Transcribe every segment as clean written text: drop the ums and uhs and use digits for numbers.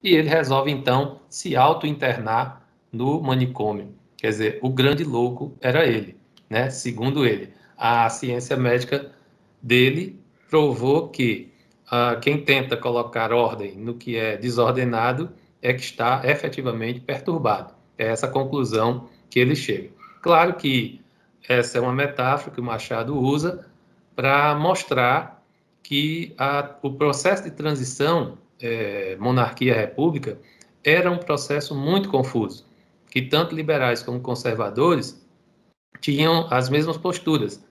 e ele resolve, então, se auto-internar no manicômio. Quer dizer, o grande louco era ele, né? Segundo ele. A ciência médica dele provou que quem tenta colocar ordem no que é desordenado é que está efetivamente perturbado. É essa a conclusão que ele chega. Claro que essa é uma metáfora que o Machado usa para mostrar que o processo de transição monarquia-república era um processo muito confuso, que tanto liberais como conservadores tinham as mesmas posturas.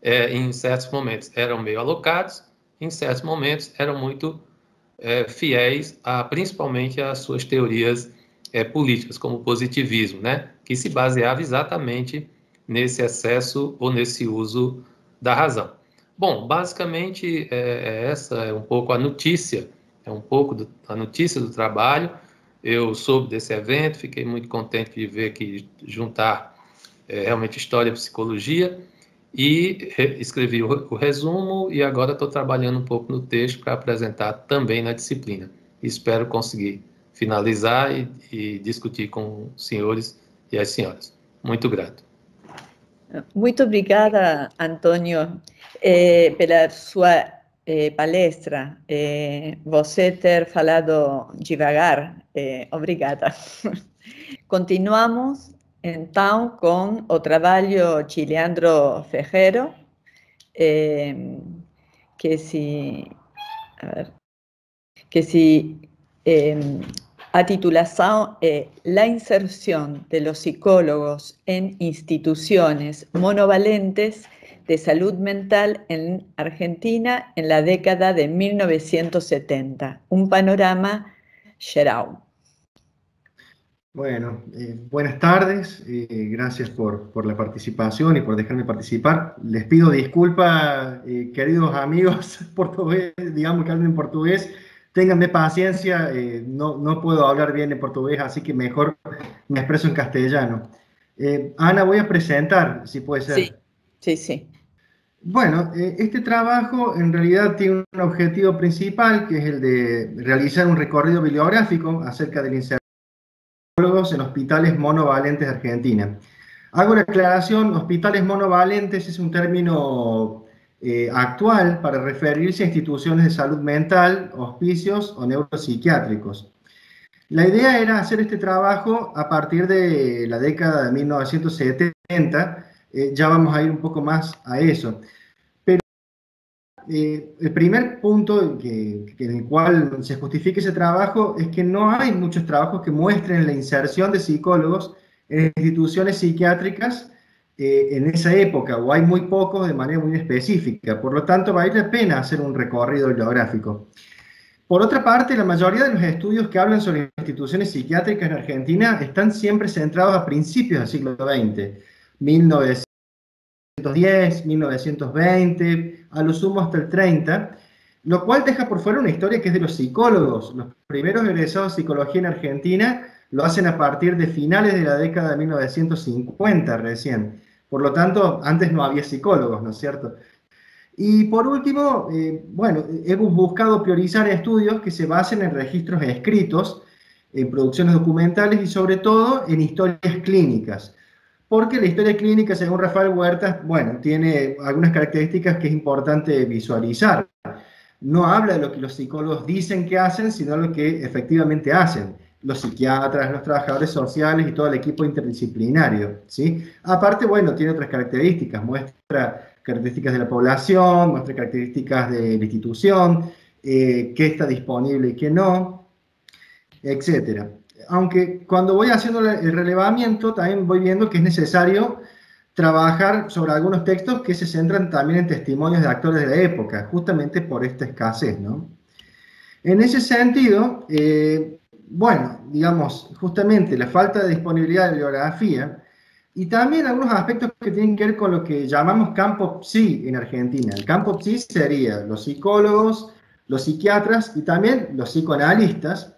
Em certos momentos eram meio alocados, em certos momentos eram muito fiéis, principalmente às suas teorias políticas, como o positivismo, né? Que se baseava exatamente nesse excesso ou nesse uso da razão. Bom, basicamente essa é um pouco a notícia, a notícia do trabalho. Eu soube desse evento, fiquei muito contente de ver que juntar realmente história e psicologia, e escrevi o resumo e agora estou trabalhando um pouco no texto para apresentar também na disciplina. Espero conseguir finalizar e discutir com os senhores e as senhoras. Muito grato. Muito obrigada, Antônio, pela sua palestra. Você ter falado devagar. Obrigada. Continuamos, então, com o trabalho de Leandro Ferrero, que a titulación La inserción de los psicólogos en instituciones monovalentes de salud mental en Argentina en la década de 1970. Un panorama geral. Bueno, buenas tardes, gracias por la participación y por dejarme participar. Les pido disculpas, queridos amigos portugueses, digamos que hablan en portugués, ténganme paciencia, no puedo hablar bien en portugués, así que mejor me expreso en castellano. Ana, voy a presentar, si puede ser. Sí. Bueno, este trabajo en realidad tiene un objetivo principal, que es el de realizar un recorrido bibliográfico acerca del inserción en hospitales monovalentes de Argentina. Hago la aclaración, hospitales monovalentes es un término actual para referirse a instituciones de salud mental, hospicios o neuropsiquiátricos. La idea era hacer este trabajo a partir de la década de 1970, ya vamos a ir un poco más a eso. El primer punto en el cual se justifica ese trabajo es que no hay muchos trabajos que muestren la inserción de psicólogos en instituciones psiquiátricas en esa época, o hay muy pocos de manera muy específica. Por lo tanto, vale la pena hacer un recorrido bibliográfico. Por otra parte, la mayoría de los estudios que hablan sobre instituciones psiquiátricas en Argentina están siempre centrados a principios del siglo XX, 1910, 1920, a lo sumo hasta el 30, lo cual deja por fuera una historia que es de los psicólogos. Los primeros egresados de psicología en Argentina lo hacen a partir de finales de la década de 1950 recién. Por lo tanto, antes no había psicólogos, ¿no es cierto? Y por último, bueno, hemos buscado priorizar estudios que se basen en registros escritos, en producciones documentales y sobre todo en historias clínicas. Porque la historia clínica, según Rafael Huertas, bueno, tiene algunas características que es importante visualizar. No habla de lo que los psicólogos dicen que hacen, sino lo que efectivamente hacen. Los psiquiatras, los trabajadores sociales y todo el equipo interdisciplinario, ¿sí? Aparte, bueno, tiene otras características. Muestra características de la población, muestra características de la institución, qué está disponible y qué no, etcétera. Aunque cuando voy haciendo el relevamiento también voy viendo que es necesario trabajar sobre algunos textos que se centran también en testimonios de actores de la época, justamente por esta escasez, ¿no? En ese sentido, bueno, digamos, justamente la falta de disponibilidad de bibliografía y también algunos aspectos que tienen que ver con lo que llamamos campo psi en Argentina. El campo psi sería los psicólogos, los psiquiatras y también los psicoanalistas.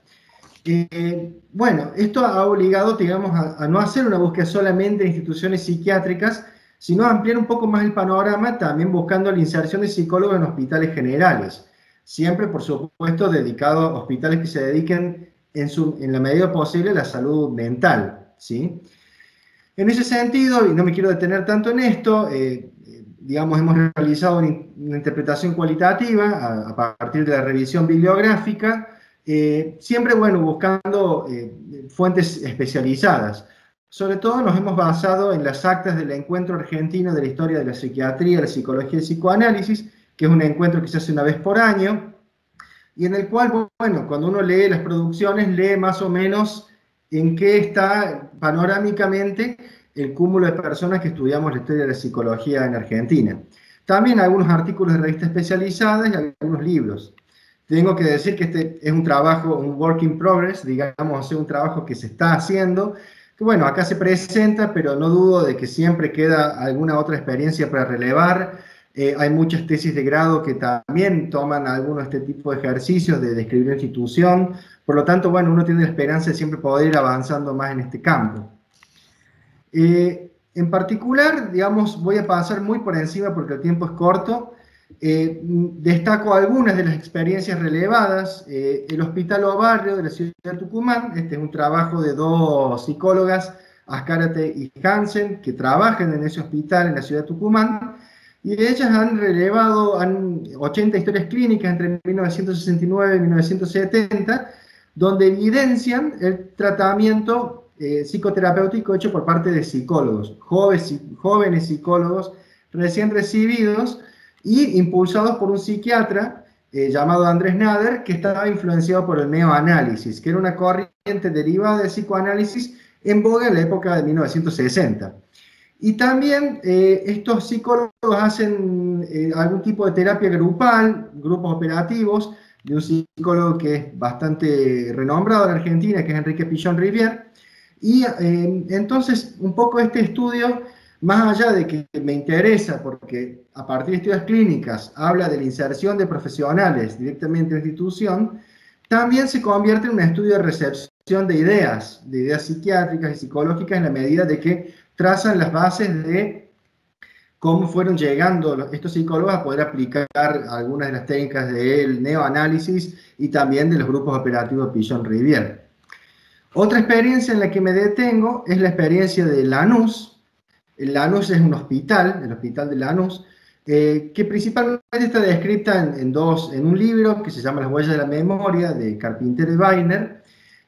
Bueno, esto ha obligado, digamos, a no hacer una búsqueda solamente de instituciones psiquiátricas, sino a ampliar un poco más el panorama, también buscando la inserción de psicólogos en hospitales generales. Siempre, por supuesto, dedicado a hospitales que se dediquen en la medida posible la salud mental, ¿sí? En ese sentido, y no me quiero detener tanto en esto, digamos, hemos realizado una interpretación cualitativa a partir de la revisión bibliográfica, siempre, bueno, buscando fuentes especializadas. Sobre todo nos hemos basado en las actas del Encuentro Argentino de la Historia de la Psiquiatría, la Psicología y el Psicoanálisis, que es un encuentro que se hace una vez por año, y en el cual, bueno, cuando uno lee las producciones, lee más o menos en qué está panorámicamente el cúmulo de personas que estudiamos la historia de la psicología en Argentina. También algunos artículos de revistas especializadas y algunos libros. Tengo que decir que este es un trabajo, un work in progress, digamos, es un trabajo que se está haciendo, que bueno, acá se presenta, pero no dudo de que siempre queda alguna otra experiencia para relevar. Hay muchas tesis de grado que también toman algunos de este tipo de ejercicios de describir una institución. Por lo tanto, bueno, uno tiene la esperanza de siempre poder ir avanzando más en este campo. En particular, digamos, voy a pasar muy por encima porque el tiempo es corto. Destaco algunas de las experiencias relevadas. El Hospital Obarrio de la ciudad de Tucumán, este es un trabajo de dos psicólogas, Azcárate y Hansen, que trabajan en ese hospital en la ciudad de Tucumán, y ellas han relevado 80 historias clínicas entre 1969 y 1970, donde evidencian el tratamiento psicoterapéutico hecho por parte de psicólogos, jóvenes psicólogos recién recibidos y impulsados por un psiquiatra llamado Andrés Nader, que estaba influenciado por el neoanálisis, que era una corriente derivada del psicoanálisis en boga en la época de 1960. Y también estos psicólogos hacen algún tipo de terapia grupal, grupos operativos, de un psicólogo que es bastante renombrado en Argentina, que es Enrique Pichon Rivière. Y entonces, un poco este estudio, más allá de que me interesa, porque a partir de estudios clínicas habla de la inserción de profesionales directamente en la institución, también se convierte en un estudio de recepción de ideas psiquiátricas y psicológicas, en la medida de que trazan las bases de cómo fueron llegando estos psicólogos a poder aplicar algunas de las técnicas del neoanálisis y también de los grupos operativos Pichon Rivière. Otra experiencia en la que me detengo es la experiencia de Lanús. El Lanús es un hospital, el Hospital de Lanús, que principalmente está descrita en un libro que se llama Las huellas de la memoria, de Carpintero y Weiner,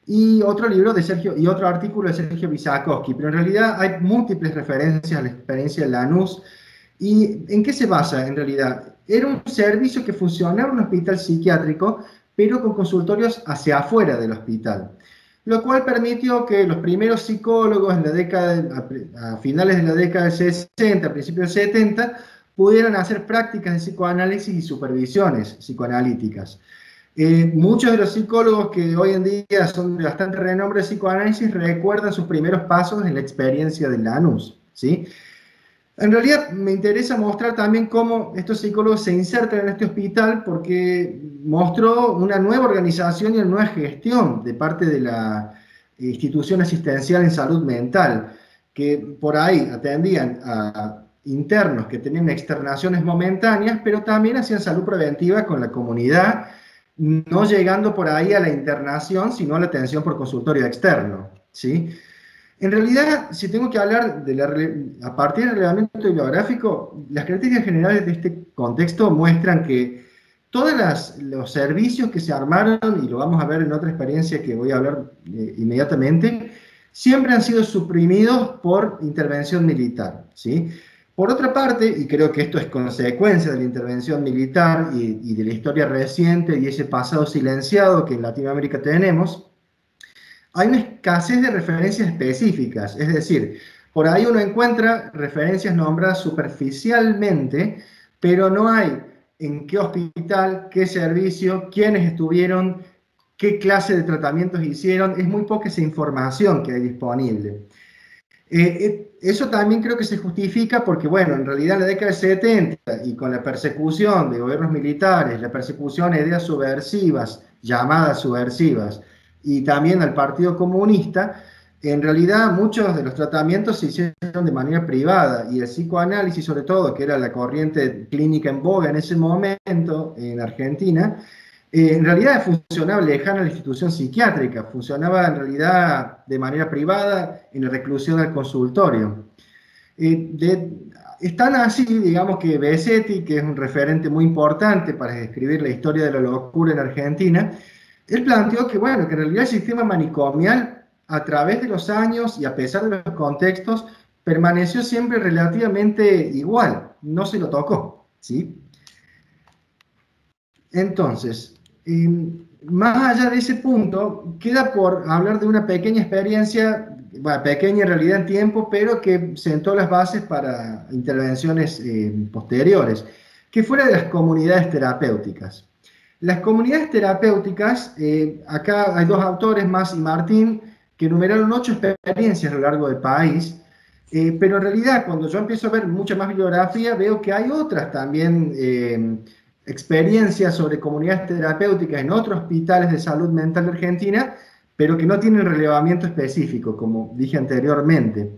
y otro libro de otro artículo de Sergio Visakowski, pero en realidad hay múltiples referencias a la experiencia de Lanús. ¿Y en qué se basa en realidad? Era un servicio que funcionaba en un hospital psiquiátrico, pero con consultorios hacia afuera del hospital, lo cual permitió que los primeros psicólogos a finales de la década del 60, principios del 70, pudieran hacer prácticas de psicoanálisis y supervisiones psicoanalíticas. Muchos de los psicólogos que hoy en día son de bastante renombre de psicoanálisis recuerdan sus primeros pasos en la experiencia de Lanús, ¿sí? En realidad me interesa mostrar también cómo estos psicólogos se insertan en este hospital, porque mostró una nueva organización y una nueva gestión de parte de la institución asistencial en salud mental, que por ahí atendían a internos que tenían externaciones momentáneas, pero también hacían salud preventiva con la comunidad, no llegando por ahí a la internación, sino a la atención por consultorio externo, ¿sí? En realidad, si tengo que hablar a partir del relevamiento bibliográfico, las características generales de este contexto muestran que todos los servicios que se armaron, y lo vamos a ver en otra experiencia que voy a hablar inmediatamente, siempre han sido suprimidos por intervención militar, ¿sí? Por otra parte, y creo que esto es consecuencia de la intervención militar y de la historia reciente y ese pasado silenciado que en Latinoamérica tenemos, hay una escasez de referencias específicas. Es decir, por ahí uno encuentra referencias nombradas superficialmente, pero no hay en qué hospital, qué servicio, quiénes estuvieron, qué clase de tratamientos hicieron. Es muy poca esa información que hay disponible. Eso también creo que se justifica porque, bueno, en realidad en la década del 70 y con la persecución de gobiernos militares, la persecución a ideas subversivas, llamadas subversivas, y también al Partido Comunista, en realidad muchos de los tratamientos se hicieron de manera privada, y el psicoanálisis, sobre todo, que era la corriente clínica en boga en ese momento en Argentina, En realidad funcionaba lejana a la institución psiquiátrica, funcionaba en realidad de manera privada en la reclusión al consultorio. Es tan así, digamos, que Besetti, que es un referente muy importante para describir la historia de la locura en Argentina, él planteó que, bueno, que en realidad el sistema manicomial, a través de los años y a pesar de los contextos, permaneció siempre relativamente igual, no se lo tocó, ¿sí? Entonces, más allá de ese punto, queda por hablar de una pequeña experiencia, bueno, pequeña en realidad en tiempo, pero que sentó las bases para intervenciones posteriores, que fuera de las comunidades terapéuticas. Las comunidades terapéuticas, acá hay dos autores, Mas y Martín, que enumeraron 8 experiencias a lo largo del país, pero en realidad cuando yo empiezo a ver mucha más bibliografía, veo que hay otras también experiencias sobre comunidades terapéuticas en otros hospitales de salud mental de Argentina, pero que no tienen relevamiento específico, como dije anteriormente.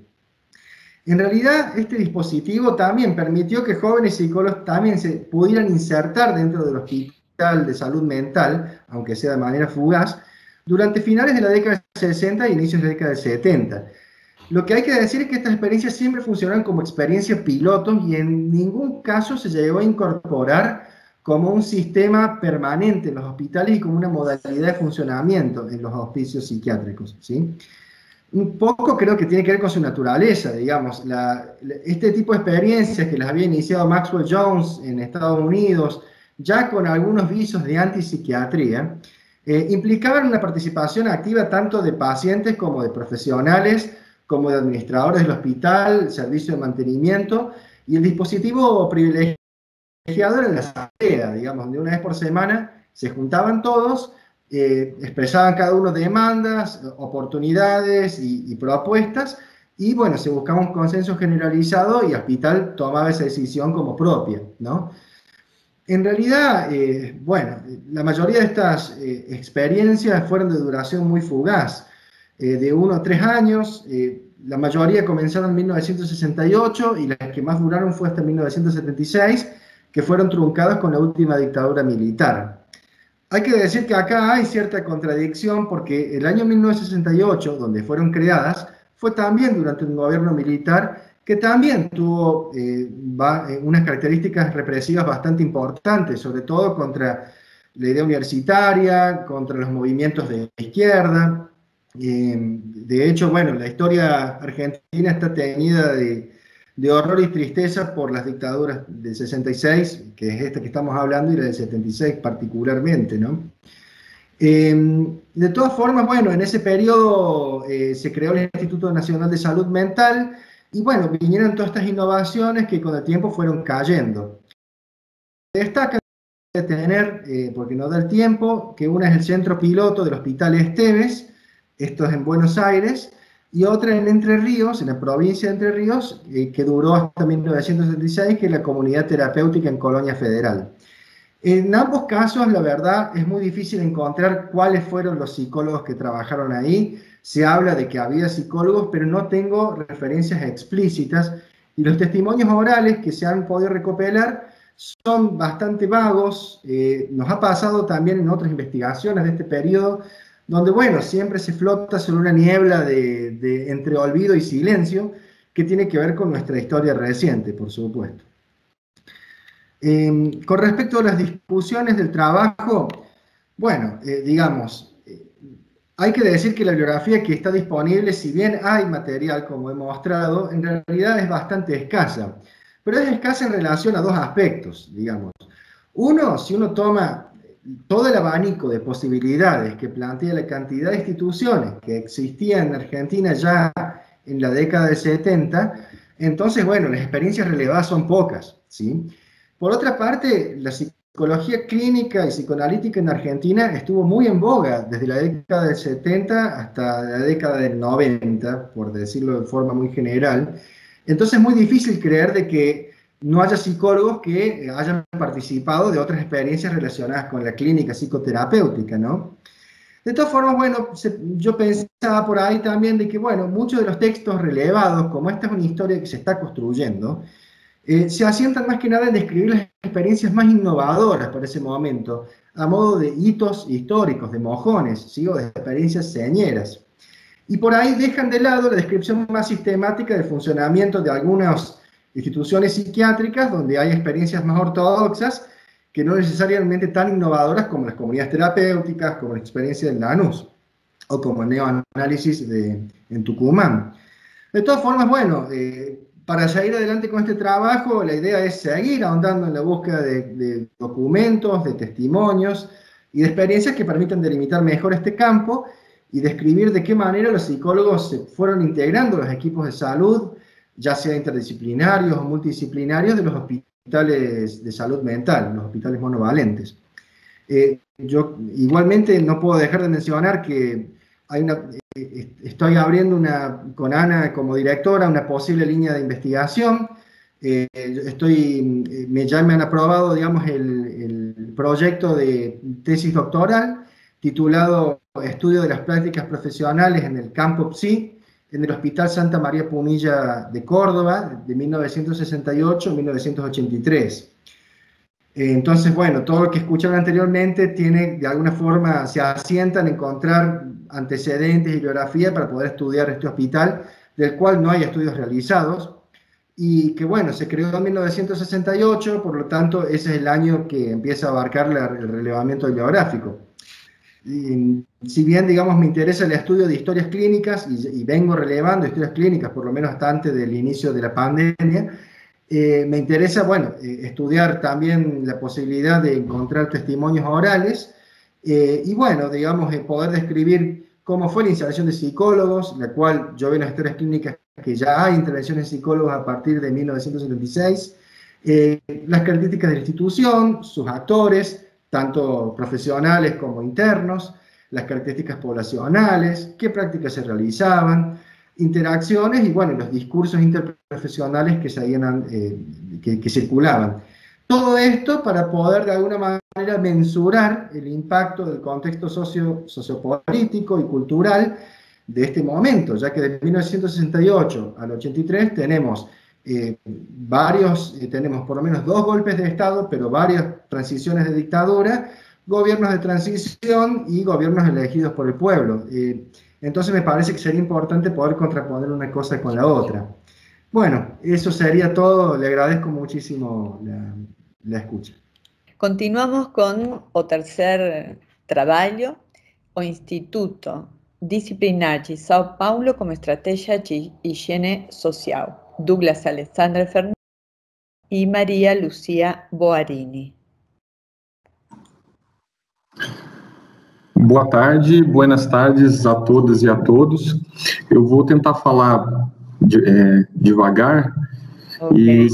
En realidad, este dispositivo también permitió que jóvenes psicólogos también se pudieran insertar dentro del hospital de salud mental, aunque sea de manera fugaz, durante finales de la década del 60 e inicios de la década del 70. Lo que hay que decir es que estas experiencias siempre funcionaron como experiencias pilotos y en ningún caso se llegó a incorporar como un sistema permanente en los hospitales y como una modalidad de funcionamiento en los hospicios psiquiátricos, ¿sí? Un poco creo que tiene que ver con su naturaleza, digamos. Este tipo de experiencias que las había iniciado Maxwell Jones en Estados Unidos, ya con algunos visos de antipsiquiatría, implicaban una participación activa tanto de pacientes como de profesionales, como de administradores del hospital, servicio de mantenimiento, y el dispositivo privilegiado era la asamblea, digamos, de una vez por semana se juntaban todos, expresaban cada uno demandas, oportunidades y propuestas, y bueno, se buscaba un consenso generalizado y el hospital tomaba esa decisión como propia, ¿no? En realidad, bueno, la mayoría de estas experiencias fueron de duración muy fugaz, de 1 a 3 años, la mayoría comenzaron en 1968 y las que más duraron fue hasta 1976, que fueron truncadas con la última dictadura militar. Hay que decir que acá hay cierta contradicción porque el año 1968, donde fueron creadas, fue también durante un gobierno militar que también tuvo unas características represivas bastante importantes, sobre todo contra la idea universitaria, contra los movimientos de izquierda. De hecho, bueno, la historia argentina está teñida de horror y tristeza por las dictaduras del 66, que es esta que estamos hablando, y la del 76 particularmente, ¿no? De todas formas, bueno, en ese periodo se creó el Instituto Nacional de Salud Mental, y bueno, vinieron todas estas innovaciones que con el tiempo fueron cayendo. Destaca de tener, porque no da el tiempo, que una es el centro piloto del Hospital Esteves, esto es en Buenos Aires, y otra en Entre Ríos, en la provincia de Entre Ríos, que duró hasta 1976, que es la Comunidad Terapéutica en Colonia Federal. En ambos casos, la verdad, es muy difícil encontrar cuáles fueron los psicólogos que trabajaron ahí. Se habla de que había psicólogos, pero no tengo referencias explícitas, y los testimonios orales que se han podido recopilar son bastante vagos. Nos ha pasado también en otras investigaciones de este periodo, donde, bueno, siempre se flota sobre una niebla entre olvido y silencio, que tiene que ver con nuestra historia reciente, por supuesto. Con respecto a las discusiones del trabajo, bueno, digamos, hay que decir que la bibliografía que está disponible, si bien hay material, como he mostrado, en realidad es bastante escasa, pero es escasa en relación a dos aspectos, digamos. Uno, si uno toma todo el abanico de posibilidades que plantea la cantidad de instituciones que existían en Argentina ya en la década del 70, entonces, bueno, las experiencias relevadas son pocas, ¿sí? Por otra parte, la psicología clínica y psicoanalítica en Argentina estuvo muy en boga desde la década del 70 hasta la década del 90, por decirlo de forma muy general. Entonces es muy difícil creer de que no haya psicólogos que hayan participado de otras experiencias relacionadas con la clínica psicoterapéutica, ¿no? De todas formas, bueno, yo pensaba por ahí también de que, bueno, muchos de los textos relevados, como esta es una historia que se está construyendo, se asientan más que nada en describir las experiencias más innovadoras para ese momento, a modo de hitos históricos, de mojones, ¿sí? O de experiencias señeras. Y por ahí dejan de lado la descripción más sistemática del funcionamiento de algunas instituciones psiquiátricas donde hay experiencias más ortodoxas que no necesariamente tan innovadoras como las comunidades terapéuticas, como la experiencia de Lanús o como el neoanálisis en Tucumán. De todas formas, bueno, para seguir adelante con este trabajo, la idea es seguir ahondando en la búsqueda de documentos, de testimonios y de experiencias que permitan delimitar mejor este campo y describir de qué manera los psicólogos se fueron integrando a los equipos de salud, ya sea interdisciplinarios o multidisciplinarios, de los hospitales de salud mental, los hospitales monovalentes. Yo igualmente no puedo dejar de mencionar que estoy abriendo con Ana como directora una posible línea de investigación. Ya me han aprobado, digamos, el proyecto de tesis doctoral titulado Estudio de las prácticas profesionales en el campo PSI en el Hospital Santa María Punilla de Córdoba, de 1968 a 1983. Entonces, bueno, todo lo que escucharon anteriormente tiene, de alguna forma, se asienta en encontrar antecedentes y bibliografía para poder estudiar este hospital, del cual no hay estudios realizados, y que, bueno, se creó en 1968, por lo tanto, ese es el año que empieza a abarcar el relevamiento bibliográfico. Y, si bien, digamos, me interesa el estudio de historias clínicas, y vengo relevando historias clínicas, por lo menos hasta antes del inicio de la pandemia, me interesa, bueno, estudiar también la posibilidad de encontrar testimonios orales y, bueno, digamos, poder describir cómo fue la instalación de psicólogos, la cual yo veo en las historias clínicas que ya hay intervenciones de psicólogos a partir de 1976, las características de la institución, sus actores, tanto profesionales como internos, las características poblacionales, qué prácticas se realizaban, interacciones y, bueno, los discursos interprofesionales que circulaban. Todo esto para poder de alguna manera mensurar el impacto del contexto sociopolítico y cultural de este momento, ya que de 1968 al 83 tenemos tenemos por lo menos 2 golpes de Estado, pero varias transiciones de dictadura, gobiernos de transición y gobiernos elegidos por el pueblo. Entonces me parece que sería importante poder contraponer una cosa con la otra. Bueno, eso sería todo. Le agradezco muchísimo la escucha. Continuamos con o tercer trabalho, o Instituto Disciplinar de São Paulo como Estratégia de Higiene Social, Douglas Alessandra Fernandes e Maria Lucia Boarini. Boa tarde, buenas tardes a todas e a todos. Eu vou tentar falar devagar, okay. E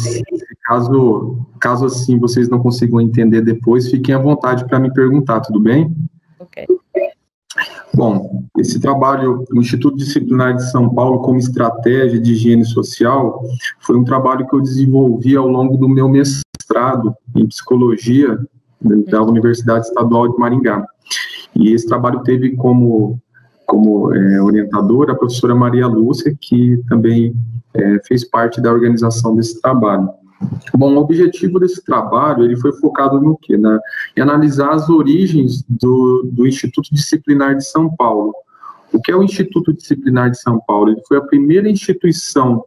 caso assim vocês não consigam entender depois, fiquem à vontade para me perguntar, tudo bem? Ok. Bom, esse trabalho, o Instituto Disciplinar de São Paulo como Estratégia de Higiene Social, foi um trabalho que eu desenvolvi ao longo do meu mestrado em Psicologia da Universidade Estadual de Maringá. E esse trabalho teve como orientadora a professora Maria Lúcia, que também fez parte da organização desse trabalho. Bom, o objetivo desse trabalho, ele foi focado no quê? Em analisar as origens do Instituto Disciplinar de São Paulo. O que é o Instituto Disciplinar de São Paulo? Ele foi a primeira instituição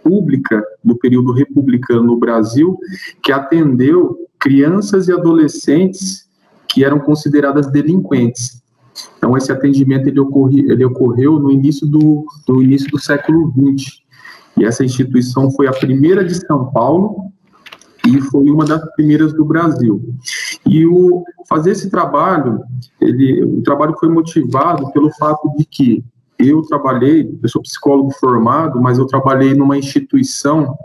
pública do período republicano no Brasil que atendeu crianças e adolescentes que eram consideradas delinquentes. Então, esse atendimento ele ocorreu no início do século XX. E essa instituição foi a primeira de São Paulo e foi uma das primeiras do Brasil. E fazer esse trabalho, o trabalho foi motivado pelo fato de que eu sou psicólogo formado, mas eu trabalhei numa instituição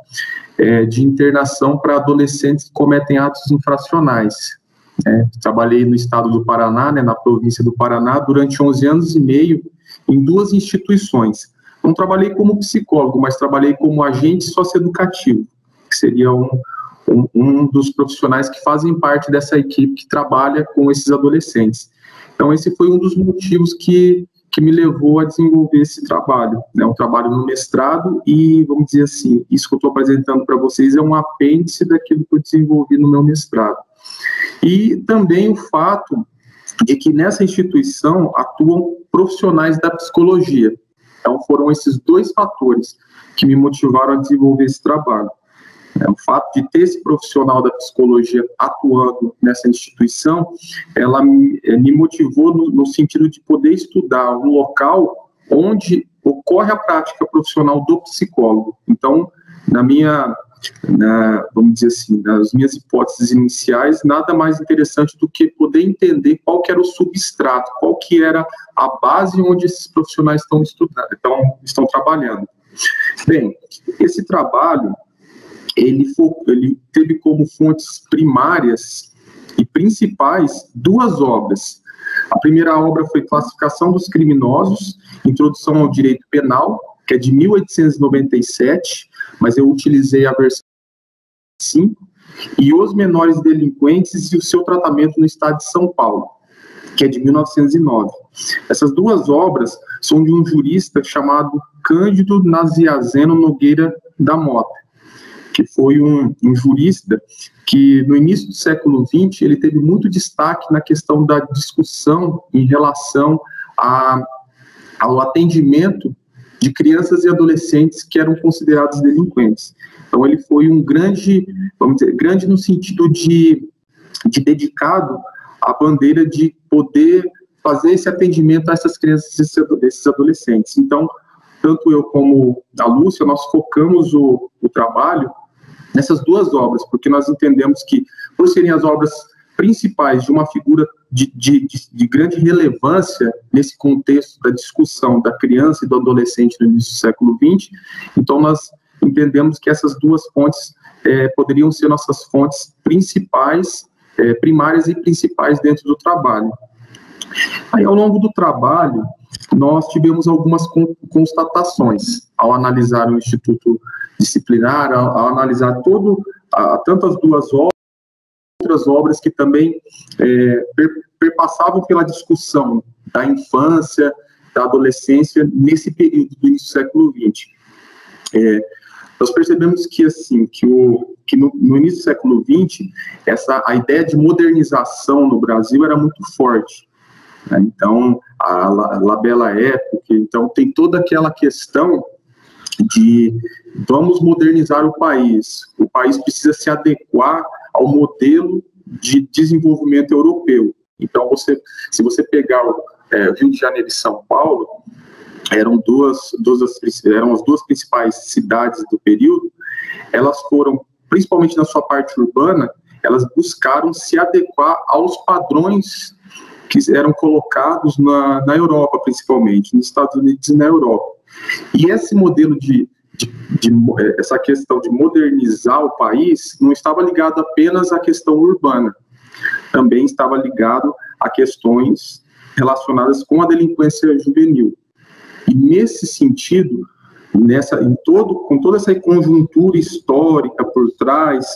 de internação para adolescentes que cometem atos infracionais. Trabalhei no estado do Paraná, na província do Paraná, durante 11 anos e meio em 2 instituições. Não trabalhei como psicólogo, mas trabalhei como agente socioeducativo, que seria um dos profissionais que fazem parte dessa equipe que trabalha com esses adolescentes. Então, esse foi um dos motivos que que me levou a desenvolver esse trabalho, né, um trabalho no mestrado, e vamos dizer assim, isso que eu estou apresentando para vocês é um apêndice daquilo que eu desenvolvi no meu mestrado. E também o fato de que nessa instituição atuam profissionais da psicologia. Então foram esses dois fatores que me motivaram a desenvolver esse trabalho. O fato de ter esse profissional da psicologia atuando nessa instituição, ela me motivou no sentido de poder estudar um local onde ocorre a prática profissional do psicólogo. Então, vamos dizer assim, nas minhas hipóteses iniciais, nada mais interessante do que poder entender qual que era o substrato, qual que era a base onde esses profissionais estão trabalhando. Bem, esse trabalho, ele teve como fontes primárias e principais duas obras. A primeira obra foi Classificação dos Criminosos, Introdução ao Direito Penal, que é de 1897, mas eu utilizei a versão 5, e Os Menores Delinquentes e o Seu Tratamento no Estado de São Paulo, que é de 1909. Essas duas obras são de um jurista chamado Cândido Naziazeno Nogueira da Mota, que foi um jurista que, no início do século XX, ele teve muito destaque na questão da discussão em relação ao atendimento de crianças e adolescentes que eram considerados delinquentes. Então, ele foi um grande, vamos dizer, grande no sentido de dedicado à bandeira de poder fazer esse atendimento a essas crianças e esses adolescentes. Então, tanto eu como a Lúcia, nós focamos o trabalho nessas duas obras, porque nós entendemos que, por serem as obras principais de uma figura de grande relevância nesse contexto da discussão da criança e do adolescente no início do século XX, então nós entendemos que essas duas fontes poderiam ser nossas fontes principais, primárias e principais dentro do trabalho. Aí, ao longo do trabalho, nós tivemos algumas constatações ao analisar o Instituto Disciplinar, ao analisar tanto as duas obras, outras obras que também perpassavam pela discussão da infância, da adolescência, nesse período do início do século XX. Nós percebemos que, assim, que no início do século XX, a ideia de modernização no Brasil era muito forte. Né? Então, a La Bella Époque, então tem toda aquela questão de vamos modernizar o país precisa se adequar ao modelo de desenvolvimento europeu. Então, se você pegar Rio de Janeiro e São Paulo, eram as duas principais cidades do período, elas foram, principalmente na sua parte urbana, elas buscaram se adequar aos padrões que eram colocados na Europa, principalmente, nos Estados Unidos e na Europa. E esse modelo essa questão de modernizar o país não estava ligado apenas à questão urbana, também estava ligado a questões relacionadas com a delinquência juvenil. E nesse sentido, com toda essa conjuntura histórica por trás,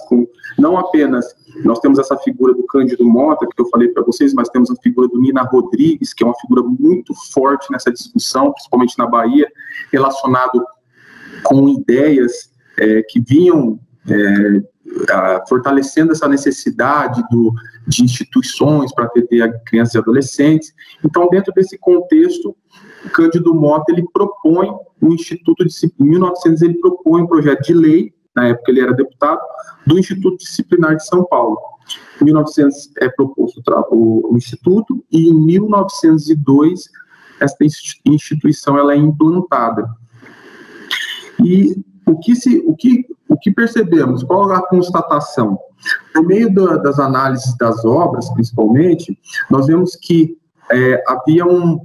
não apenas nós temos essa figura do Cândido Mota, que eu falei para vocês, mas temos a figura do Nina Rodrigues, que é uma figura muito forte nessa discussão, principalmente na Bahia, relacionado com ideias que vinham fortalecendo essa necessidade de instituições para atender a crianças e adolescentes. Então, dentro desse contexto, o Cândido Mota, ele propõe um instituto, em 1900, ele propõe um projeto de lei, na época ele era deputado, do Instituto Disciplinar de São Paulo. Em 1900 é proposto o Instituto, e em 1902 essa instituição ela é implantada. E o que percebemos? Qual a constatação? Por meio das análises das obras, principalmente, nós vemos que havia um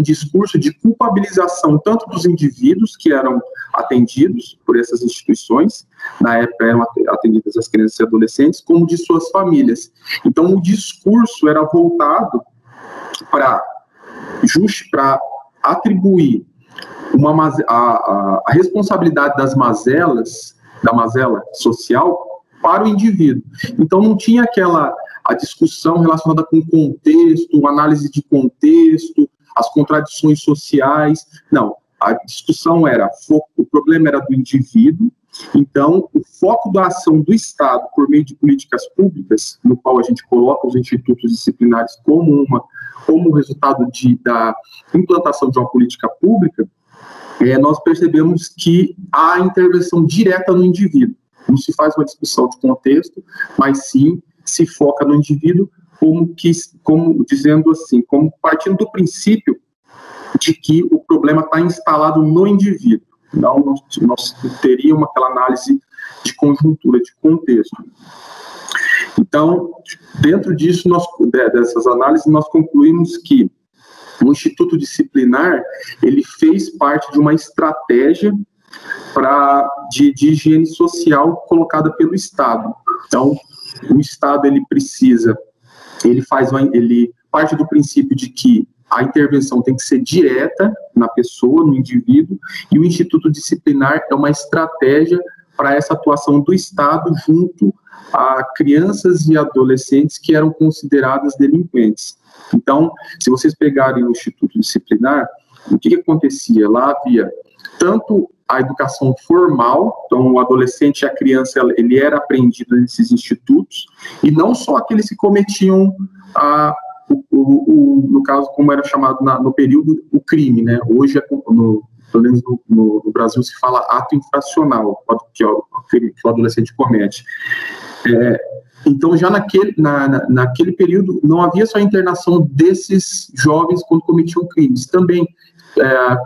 discurso de culpabilização tanto dos indivíduos que eram atendidos por essas instituições, na época eram atendidas as crianças e adolescentes, como de suas famílias. Então, o discurso era voltado para atribuir a responsabilidade das mazelas, da mazela social, para o indivíduo. Então, não tinha a discussão relacionada com contexto, análise de contexto, as contradições sociais. Não, a discussão era, o problema era do indivíduo. Então, o foco da ação do Estado por meio de políticas públicas, no qual a gente coloca os institutos disciplinares como resultado da implantação de uma política pública, nós percebemos que há intervenção direta no indivíduo. Não se faz uma discussão de contexto, mas sim se foca no indivíduo como dizendo assim, como partindo do princípio de que o problema está instalado no indivíduo. Não, nós teríamos aquela análise de conjuntura, de contexto. Então, dentro disso, dessas análises, nós concluímos que o Instituto Disciplinar, ele fez parte de uma estratégia de higiene social colocada pelo Estado. Então, o Estado, ele parte do princípio de que a intervenção tem que ser direta na pessoa, no indivíduo, e o Instituto Disciplinar é uma estratégia para essa atuação do Estado junto a crianças e adolescentes que eram consideradas delinquentes. Então, se vocês pegarem o Instituto Disciplinar, o que acontecia? Lá havia tanto a educação formal, então o adolescente e a criança, ele era apreendido nesses institutos, e não só aqueles que cometiam no caso, como era chamado no período, o crime, né? Hoje, pelo menos no Brasil, se fala ato infracional, que o adolescente comete. Então, já naquele período, não havia só a internação desses jovens quando cometiam crimes, também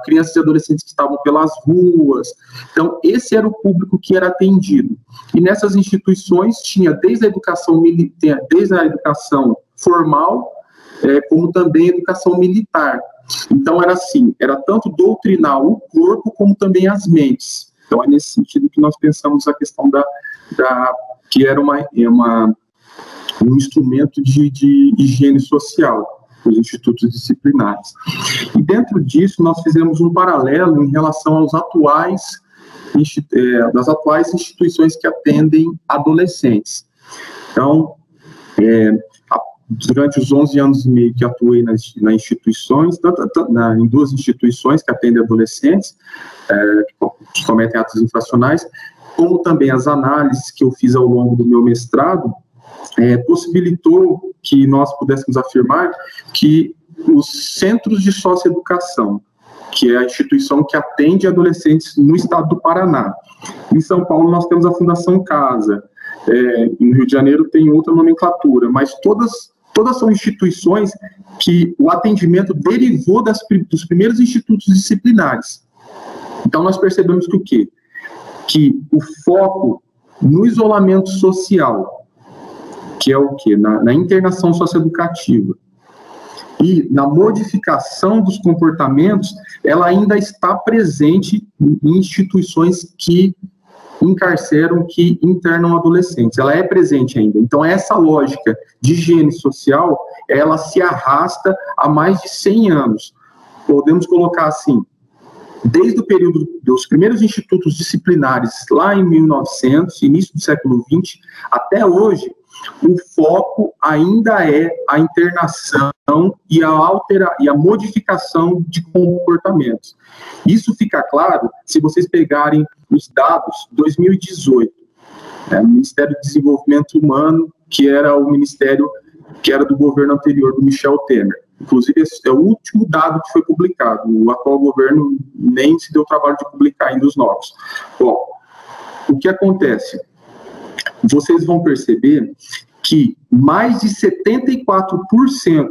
crianças e adolescentes que estavam pelas ruas. Então, esse era o público que era atendido. E nessas instituições tinha desde a educação formal, como também a educação militar. Então, era assim, era tanto doutrinar o corpo, como também as mentes. Então, é nesse sentido que nós pensamos a questão que era um instrumento de higiene social, os institutos disciplinares. E dentro disso, nós fizemos um paralelo em relação aos das atuais instituições que atendem adolescentes. Então, durante os 11 anos e meio que atuei nas instituições, em duas instituições que atendem adolescentes, que cometem atos infracionais, como também as análises que eu fiz ao longo do meu mestrado, possibilitou que nós pudéssemos afirmar que os centros de socioeducação, que é a instituição que atende adolescentes no estado do Paraná. Em São Paulo nós temos a Fundação Casa, no Rio de Janeiro tem outra nomenclatura, mas todas são instituições que o atendimento derivou dos primeiros institutos disciplinares. Então nós percebemos que o quê? Que o foco no isolamento social, que é o quê? Na internação socioeducativa, e na modificação dos comportamentos, ela ainda está presente em instituições que encarceram, que internam adolescentes. Ela é presente ainda. Então, essa lógica de higiene social, ela se arrasta há mais de 100 anos. Podemos colocar assim, desde o período dos primeiros institutos disciplinares, lá em 1900, início do século XX, até hoje, o foco ainda é a internação e a modificação de comportamentos. Isso fica claro se vocês pegarem os dados 2018, o Ministério do Desenvolvimento Humano, que era o ministério que era do governo anterior, do Michel Temer. Inclusive, esse é o último dado que foi publicado. O atual governo nem se deu o trabalho de publicar ainda os novos. Bom, o que acontece? Vocês vão perceber que mais de 74%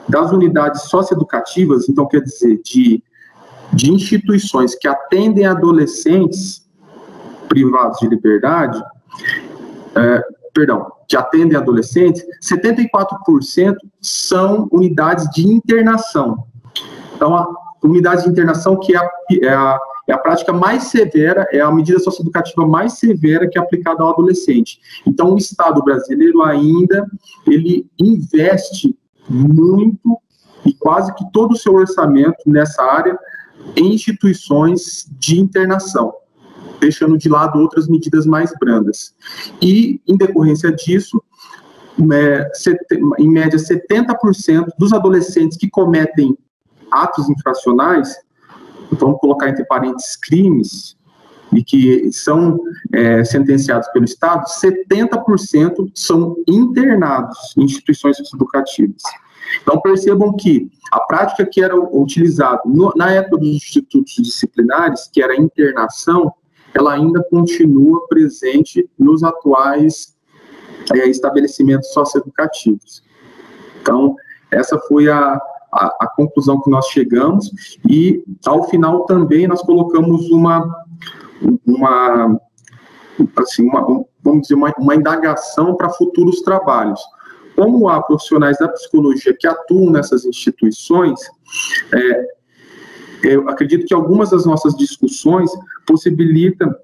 das unidades socioeducativas, então quer dizer, de instituições que atendem adolescentes privados de liberdade, que atendem adolescentes, 74% são unidades de internação. Então, a unidade de internação que é a prática mais severa, é a medida socioeducativa mais severa que é aplicada ao adolescente. Então, o Estado brasileiro ainda, ele investe muito e quase que todo o seu orçamento nessa área em instituições de internação, deixando de lado outras medidas mais brandas. E, em decorrência disso, em média, 70% dos adolescentes que cometem atos infracionais, vamos colocar entre parênteses crimes, e que são sentenciados pelo Estado, 70% são internados em instituições educativas. Então, percebam que a prática que era utilizada na época dos institutos disciplinares, que era a internação, ela ainda continua presente nos atuais estabelecimentos socioeducativos. Então, essa foi a conclusão que nós chegamos, e, ao final, também nós colocamos vamos dizer, uma indagação para futuros trabalhos. Como há profissionais da psicologia que atuam nessas instituições, eu acredito que algumas das nossas discussões possibilitam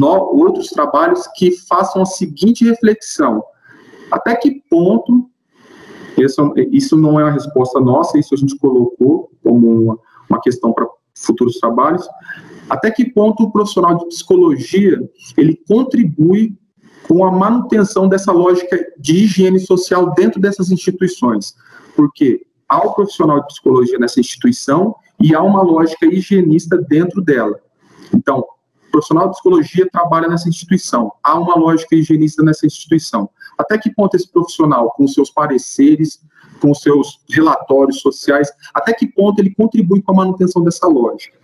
outros trabalhos que façam a seguinte reflexão: até que ponto, isso não é uma resposta nossa, isso a gente colocou como uma questão para futuros trabalhos, até que ponto o profissional de psicologia ele contribui com a manutenção dessa lógica de higiene social dentro dessas instituições, porque há o profissional de psicologia nessa instituição e há uma lógica higienista dentro dela. Então, o profissional de psicologia trabalha nessa instituição, há uma lógica higienista nessa instituição. Até que ponto esse profissional, com seus pareceres, com seus relatórios sociais, até que ponto ele contribui com a manutenção dessa lógica?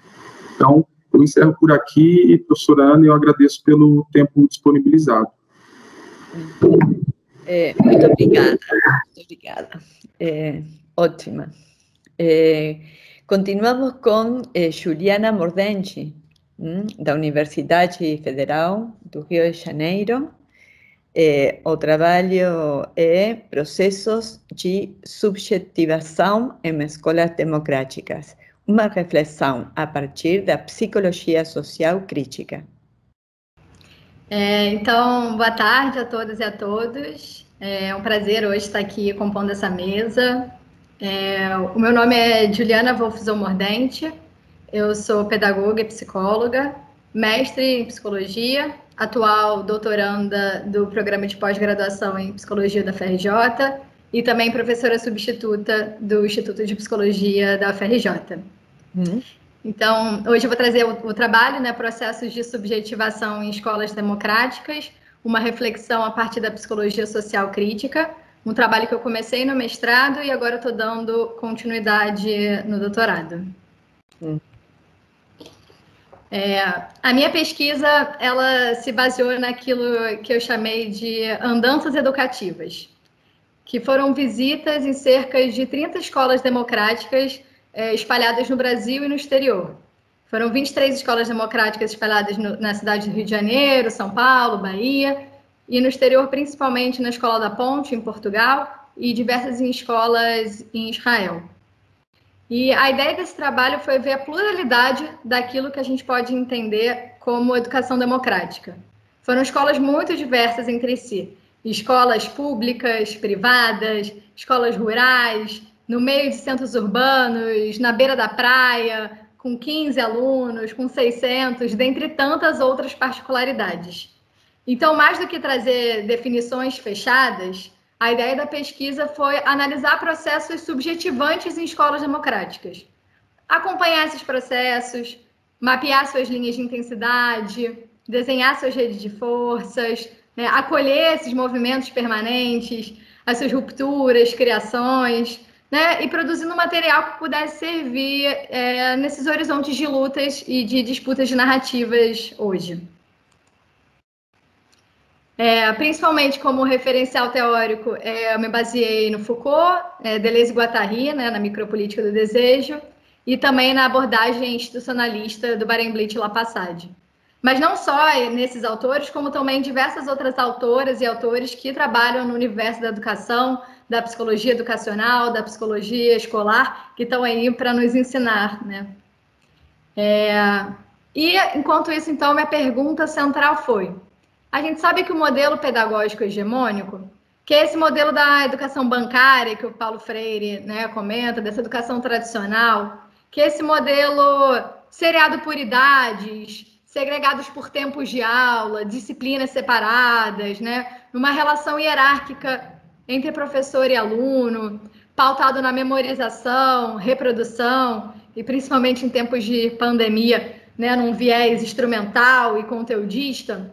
Então, eu encerro por aqui, professora Ana, e eu agradeço pelo tempo disponibilizado. Muito obrigada, muito obrigada. Ótima. Continuamos com Juliana Mordente, da Universidade Federal do Rio de Janeiro. O trabalho é Processos de Subjetivação em Escolas Democráticas, uma reflexão a partir da psicologia social crítica. Então, boa tarde a todas e a todos. É um prazer hoje estar aqui compondo essa mesa. O meu nome é Juliana Wolfson Mordente, eu sou pedagoga e psicóloga, mestre em psicologia, atual doutoranda do programa de pós-graduação em psicologia da FRJ e também professora substituta do Instituto de Psicologia da FRJ. Então, hoje eu vou trazer o trabalho, né, Processos de Subjetivação em Escolas Democráticas, uma reflexão a partir da psicologia social crítica, um trabalho que eu comecei no mestrado e agora estou dando continuidade no doutorado. A minha pesquisa, ela se baseou naquilo que eu chamei de andanças educativas, que foram visitas em cerca de 30 escolas democráticas espalhadas no Brasil e no exterior. Foram 23 escolas democráticas espalhadas na cidade do Rio de Janeiro, São Paulo, Bahia, e no exterior, principalmente na Escola da Ponte, em Portugal, e diversas escolas em Israel. E a ideia desse trabalho foi ver a pluralidade daquilo que a gente pode entender como educação democrática. Foram escolas muito diversas entre si, escolas públicas, privadas, escolas rurais, no meio de centros urbanos, na beira da praia, com 15 alunos, com 600, dentre tantas outras particularidades. Então, mais do que trazer definições fechadas, a ideia da pesquisa foi analisar processos subjetivantes em escolas democráticas. Acompanhar esses processos, mapear suas linhas de intensidade, desenhar suas redes de forças, né, acolher esses movimentos permanentes, as suas rupturas, criações, né, e produzindo material que pudesse servir nesses horizontes de lutas e de disputas de narrativas hoje. Principalmente como referencial teórico, eu me baseei no Foucault, Deleuze e Guattari, né, na micropolítica do desejo, e também na abordagem institucionalista do Barenblit e Lappassade. Mas não só nesses autores, como também diversas outras autoras e autores que trabalham no universo da educação, da psicologia educacional, da psicologia escolar, que estão aí para nos ensinar, né? E, enquanto isso, então, minha pergunta central foi: a gente sabe que o modelo pedagógico hegemônico, que é esse modelo da educação bancária que o Paulo Freire, né, comenta, dessa educação tradicional, que é esse modelo seriado por idades, segregados por tempos de aula, disciplinas separadas, né, numa relação hierárquica entre professor e aluno, pautado na memorização, reprodução, e principalmente em tempos de pandemia, né, num viés instrumental e conteudista,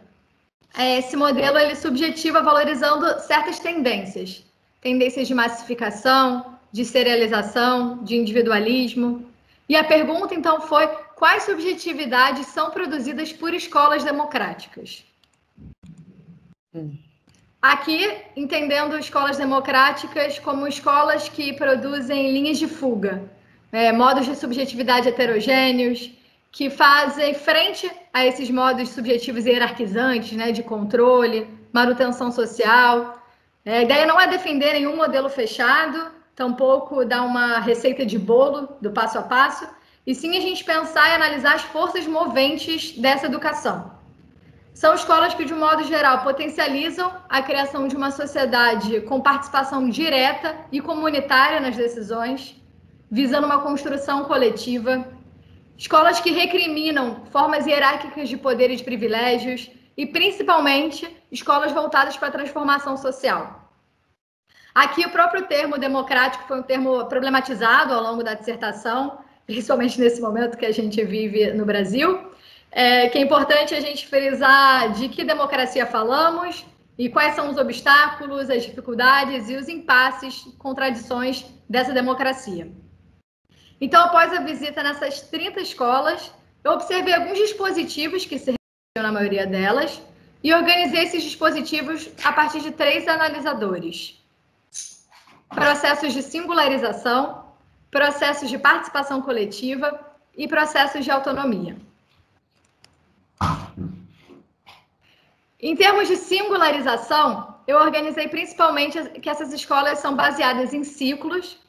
esse modelo ele subjetiva valorizando certas tendências de massificação, de serialização, de individualismo. E a pergunta, então, foi: quais subjetividades são produzidas por escolas democráticas? Aqui, entendendo escolas democráticas como escolas que produzem linhas de fuga, modos de subjetividade heterogêneos, que fazem frente a esses modos subjetivos hierarquizantes, né, de controle, manutenção social. A ideia não é defender nenhum modelo fechado, tampouco dar uma receita de bolo do passo a passo, e sim a gente pensar e analisar as forças moventes dessa educação. São escolas que, de um modo geral, potencializam a criação de uma sociedade com participação direta e comunitária nas decisões, visando uma construção coletiva. Escolas que recriminam formas hierárquicas de poder e de privilégios e, principalmente, escolas voltadas para a transformação social. Aqui, o próprio termo democrático foi um termo problematizado ao longo da dissertação, principalmente nesse momento que a gente vive no Brasil, que é importante a gente frisar de que democracia falamos e quais são os obstáculos, as dificuldades e os impasses, contradições dessa democracia. Então, após a visita nessas 30 escolas, eu observei alguns dispositivos que se repetiam na maioria delas e organizei esses dispositivos a partir de 3 analisadores: processos de singularização, processos de participação coletiva e processos de autonomia. Em termos de singularização, eu organizei principalmente que essas escolas são baseadas em ciclos.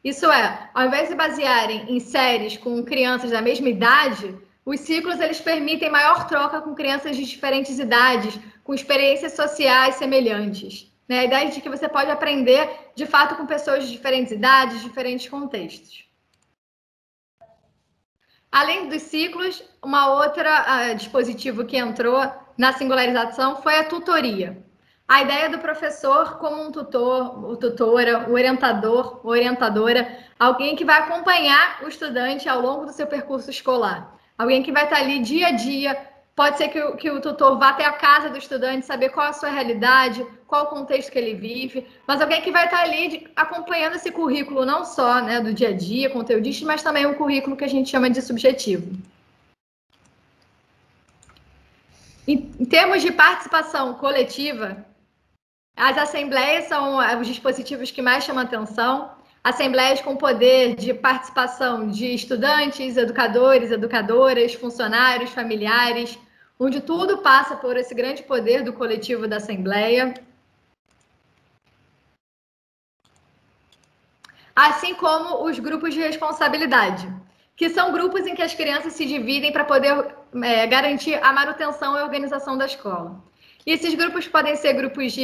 Isso é, ao invés de basearem em séries com crianças da mesma idade, os ciclos eles permitem maior troca com crianças de diferentes idades, com experiências sociais semelhantes. A ideia de que você pode aprender, de fato, com pessoas de diferentes idades, diferentes contextos. Além dos ciclos, uma outra dispositivo que entrou na singularização foi a tutoria. A ideia do professor como um tutor, ou tutora, orientador, orientadora, alguém que vai acompanhar o estudante ao longo do seu percurso escolar. Alguém que vai estar ali dia a dia. Pode ser que o tutor vá até a casa do estudante, saber qual a sua realidade, qual o contexto que ele vive, mas alguém que vai estar ali acompanhando esse currículo não só, né, do dia a dia, conteudista, mas também um currículo que a gente chama de subjetivo. Em termos de participação coletiva, as assembleias são os dispositivos que mais chamam atenção. Assembleias com poder de participação de estudantes, educadores, educadoras, funcionários, familiares, onde tudo passa por esse grande poder do coletivo da assembleia. Assim como os grupos de responsabilidade, que são grupos em que as crianças se dividem para poder garantir a manutenção e organização da escola. E esses grupos podem ser grupos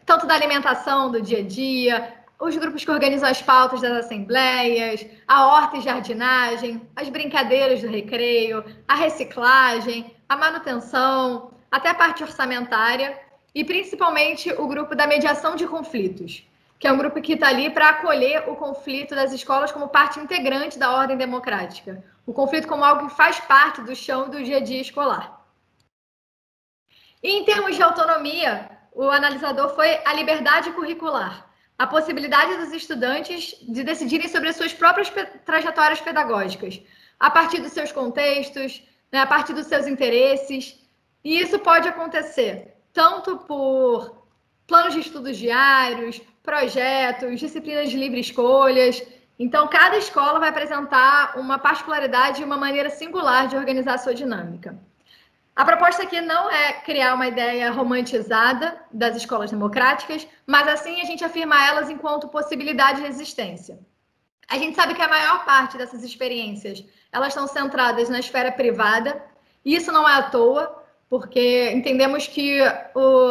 tanto da alimentação, do dia a dia, os grupos que organizam as pautas das assembleias, a horta e jardinagem, as brincadeiras do recreio, a reciclagem, a manutenção, até a parte orçamentária, e principalmente o grupo da mediação de conflitos, que é um grupo que está ali para acolher o conflito das escolas como parte integrante da ordem democrática. O conflito como algo que faz parte do chão do dia a dia escolar. E em termos de autonomia, o analisador foi a liberdade curricular, a possibilidade dos estudantes de decidirem sobre as suas próprias trajetórias pedagógicas, a partir dos seus contextos, né, a partir dos seus interesses. E isso pode acontecer tanto por planos de estudos diários, projetos, disciplinas de livre escolhas. Então, cada escola vai apresentar uma particularidade e uma maneira singular de organizar a sua dinâmica. A proposta aqui não é criar uma ideia romantizada das escolas democráticas, mas assim a gente afirma elas enquanto possibilidade de existência. A gente sabe que a maior parte dessas experiências, elas estão centradas na esfera privada, e isso não é à toa, porque entendemos que o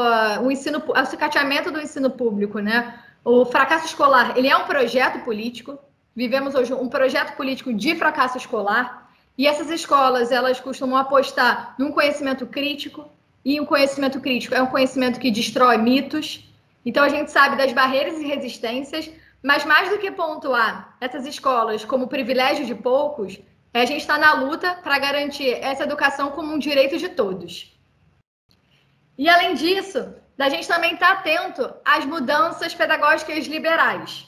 acicateamento do ensino público, né, o fracasso escolar, ele é um projeto político. Vivemos hoje um projeto político de fracasso escolar, e essas escolas, elas costumam apostar num conhecimento crítico, e um conhecimento crítico é um conhecimento que destrói mitos. Então, a gente sabe das barreiras e resistências, Mas mais do que pontuar essas escolas como privilégio de poucos, a gente está na luta para garantir essa educação como um direito de todos. E, além disso, a gente também está atento às mudanças pedagógicas liberais.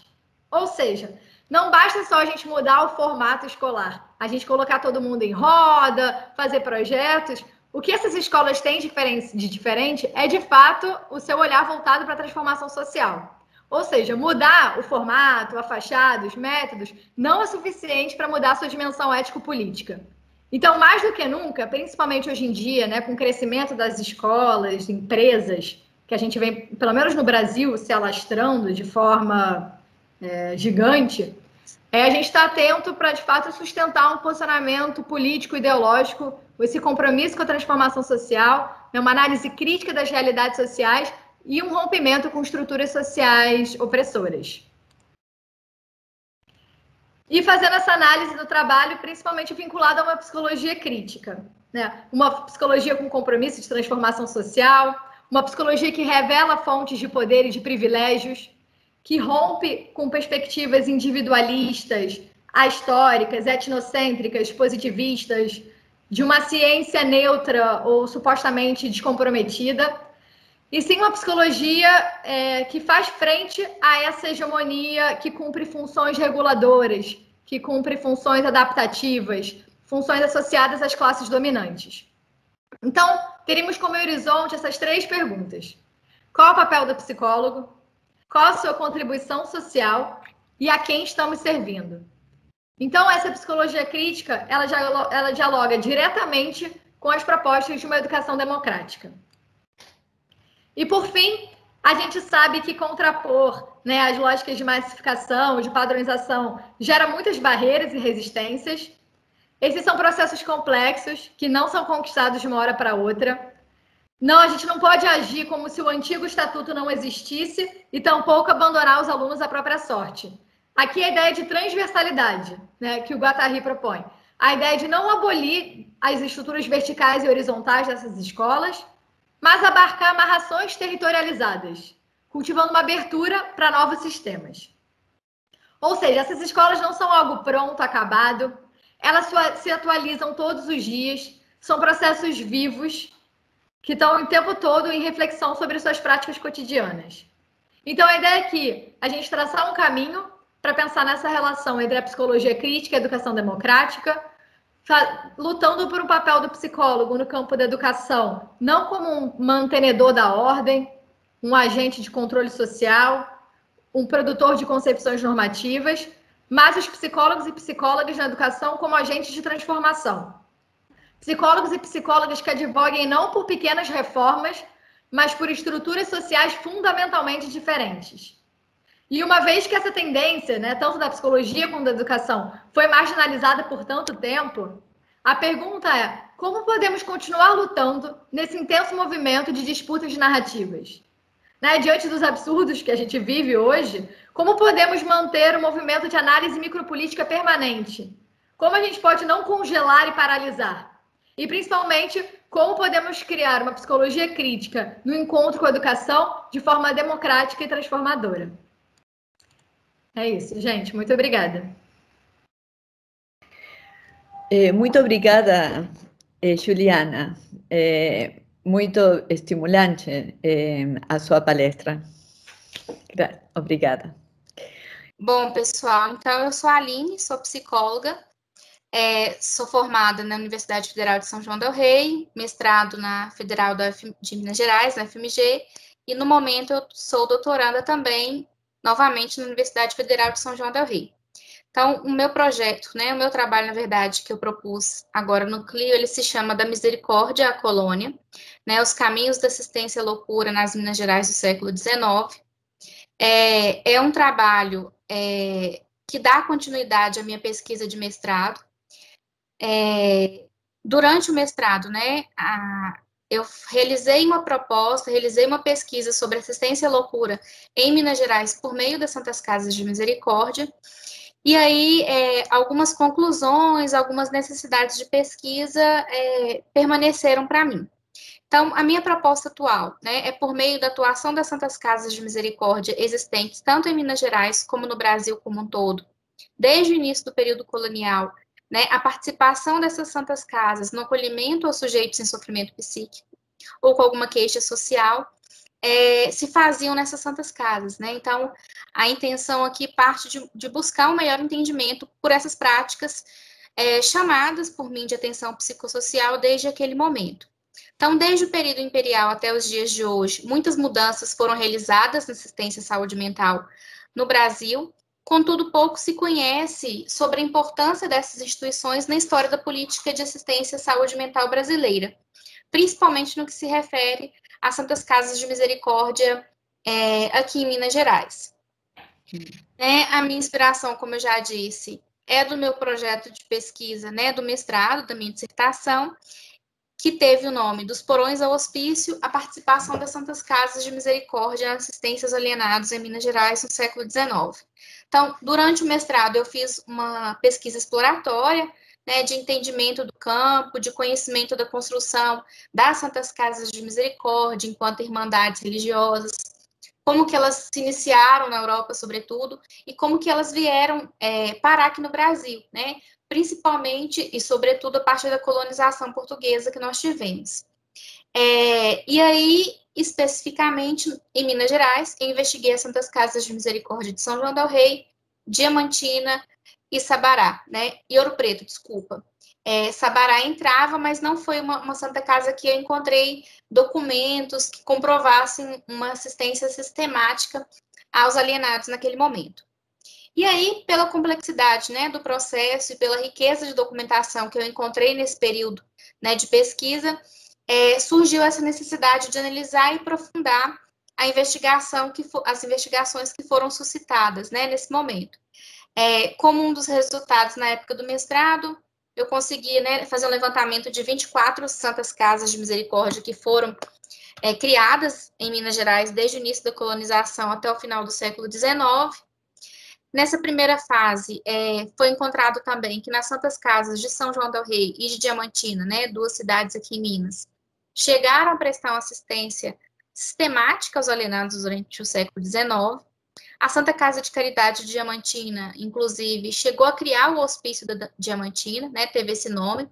Ou seja, não basta só a gente mudar o formato escolar, a gente colocar todo mundo em roda, fazer projetos. O que essas escolas têm de diferente é, de fato, o seu olhar voltado para a transformação social. Ou seja, mudar o formato, a fachada, os métodos, não é suficiente para mudar a sua dimensão ético-política. Então, mais do que nunca, principalmente hoje em dia, né, com o crescimento das escolas, empresas, que a gente vem, pelo menos no Brasil, se alastrando de forma gigante, a gente está atento para, de fato, sustentar um posicionamento político, ideológico, esse compromisso com a transformação social, uma análise crítica das realidades sociais e um rompimento com estruturas sociais opressoras. E fazendo essa análise do trabalho, principalmente vinculada a uma psicologia crítica, né? Uma psicologia com compromisso de transformação social, uma psicologia que revela fontes de poder e de privilégios, que rompe com perspectivas individualistas, ahistóricas, etnocêntricas, positivistas, de uma ciência neutra ou supostamente descomprometida, e sim uma psicologia que faz frente a essa hegemonia que cumpre funções reguladoras, que cumpre funções adaptativas, funções associadas às classes dominantes. Então, teríamos como horizonte essas 3 perguntas. Qual é o papel do psicólogo? Qual a sua contribuição social? E a quem estamos servindo? Então, essa psicologia crítica, ela dialoga diretamente com as propostas de uma educação democrática. E, por fim, a gente sabe que contrapor, né, as lógicas de massificação, de padronização, gera muitas barreiras e resistências. Esses são processos complexos que não são conquistados de uma hora para outra. Não, a gente não pode agir como se o antigo estatuto não existisse e tampouco abandonar os alunos à própria sorte. Aqui a ideia de transversalidade, né, que o Guattari propõe. A ideia de não abolir as estruturas verticais e horizontais dessas escolas, mas abarcar amarrações territorializadas, cultivando uma abertura para novos sistemas. Ou seja, essas escolas não são algo pronto, acabado, elas se atualizam todos os dias, são processos vivos, que estão o tempo todo em reflexão sobre suas práticas cotidianas. Então, a ideia é que a gente traçar um caminho para pensar nessa relação entre a psicologia crítica e a educação democrática, lutando por um papel do psicólogo no campo da educação, não como um mantenedor da ordem, um agente de controle social, um produtor de concepções normativas, mas os psicólogos e psicólogas na educação como agentes de transformação. Psicólogos e psicólogas que advoguem não por pequenas reformas, mas por estruturas sociais fundamentalmente diferentes. E uma vez que essa tendência, né, tanto da psicologia como da educação, foi marginalizada por tanto tempo, a pergunta é: como podemos continuar lutando nesse intenso movimento de disputas de narrativas? Né, diante dos absurdos que a gente vive hoje, como podemos manter o movimento de análise micropolítica permanente? Como a gente pode não congelar e paralisar? E, principalmente, como podemos criar uma psicologia crítica no encontro com a educação de forma democrática e transformadora? É isso, gente. Muito obrigada. Muito obrigada, Juliana. Muito estimulante a sua palestra. Obrigada. Bom, pessoal, então eu sou a Aline, sou psicóloga, sou formada na Universidade Federal de São João del Rei, mestrado na Federal de Minas Gerais, na FMG, e no momento eu sou doutoranda também, novamente, na Universidade Federal de São João del Rei. Então, o meu projeto, né, o meu trabalho, na verdade, que eu propus agora no Clio, ele se chama Da Misericórdia à Colônia, né, os caminhos da assistência à loucura nas Minas Gerais do século XIX. É um trabalho que dá continuidade à minha pesquisa de mestrado. Durante o mestrado, né, eu realizei uma pesquisa sobre assistência à loucura em Minas Gerais por meio das Santas Casas de Misericórdia. E aí, algumas conclusões, algumas necessidades de pesquisa permaneceram para mim. Então, a minha proposta atual, né, é por meio da atuação das Santas Casas de Misericórdia existentes tanto em Minas Gerais como no Brasil como um todo, desde o início do período colonial, né, a participação dessas Santas Casas no acolhimento aos sujeitos em sofrimento psíquico ou com alguma queixa social, se faziam nessas Santas Casas, né? Então, a intenção aqui parte de buscar um melhor entendimento por essas práticas chamadas por mim de atenção psicossocial desde aquele momento. Então, desde o período imperial até os dias de hoje, muitas mudanças foram realizadas na assistência à saúde mental no Brasil, contudo, pouco se conhece sobre a importância dessas instituições na história da política de assistência à saúde mental brasileira, principalmente no que se refere às Santas Casas de Misericórdia aqui em Minas Gerais. A minha inspiração, como eu já disse, é do meu projeto de pesquisa, né, do mestrado, da minha dissertação, que teve o nome Dos Porões ao Hospício, a participação das Santas Casas de Misericórdia na assistência aos alienados em Minas Gerais no século XIX. Então, durante o mestrado, eu fiz uma pesquisa exploratória, né, de entendimento do campo, de conhecimento da construção das Santas Casas de Misericórdia enquanto irmandades religiosas, como que elas se iniciaram na Europa, sobretudo, e como que elas vieram parar aqui no Brasil, né? Principalmente e, sobretudo, a partir da colonização portuguesa que nós tivemos. E aí, especificamente, em Minas Gerais, eu investiguei as Santas Casas de Misericórdia de São João del Rei, Diamantina e Sabará, né? E Ouro Preto, desculpa. Sabará entrava, mas não foi uma Santa Casa que eu encontrei documentos que comprovassem uma assistência sistemática aos alienados naquele momento. E aí, pela complexidade, né, do processo e pela riqueza de documentação que eu encontrei nesse período, né, de pesquisa, surgiu essa necessidade de analisar e aprofundar a investigação as investigações que foram suscitadas, né, nesse momento. Como um dos resultados na época do mestrado, eu consegui, né, fazer um levantamento de 24 Santas Casas de Misericórdia que foram criadas em Minas Gerais desde o início da colonização até o final do século XIX. Nessa primeira fase, foi encontrado também que nas Santas Casas de São João del Rei e de Diamantina, né, duas cidades aqui em Minas, chegaram a prestar uma assistência sistemática aos alienados durante o século XIX. A Santa Casa de Caridade de Diamantina, inclusive, chegou a criar o Hospício da Diamantina, né, teve esse nome.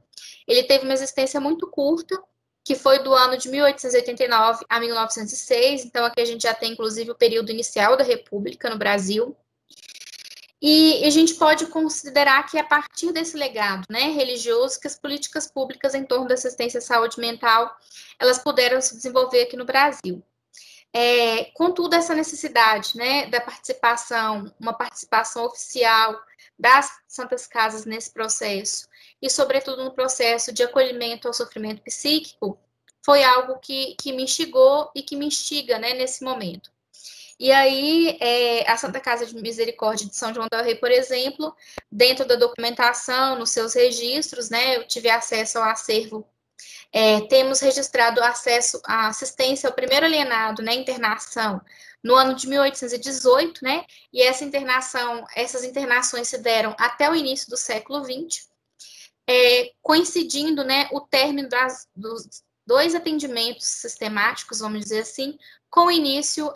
Ele teve uma existência muito curta, que foi do ano de 1889 a 1906, então aqui a gente já tem, inclusive, o período inicial da República no Brasil. E a gente pode considerar que é a partir desse legado, né, religioso, que as políticas públicas em torno da assistência à saúde mental, elas puderam se desenvolver aqui no Brasil. Contudo, essa necessidade, né, da participação, uma participação oficial das Santas Casas nesse processo, e sobretudo no processo de acolhimento ao sofrimento psíquico, foi algo que me instigou e que me instiga, né, nesse momento. E aí, a Santa Casa de Misericórdia de São João del Rei, por exemplo, dentro da documentação, nos seus registros, né, eu tive acesso ao acervo, temos registrado acesso à assistência ao primeiro alienado, né, internação, no ano de 1818, né, e essas internações se deram até o início do século XX, coincidindo, né, o término dos 2 atendimentos sistemáticos, vamos dizer assim, com o início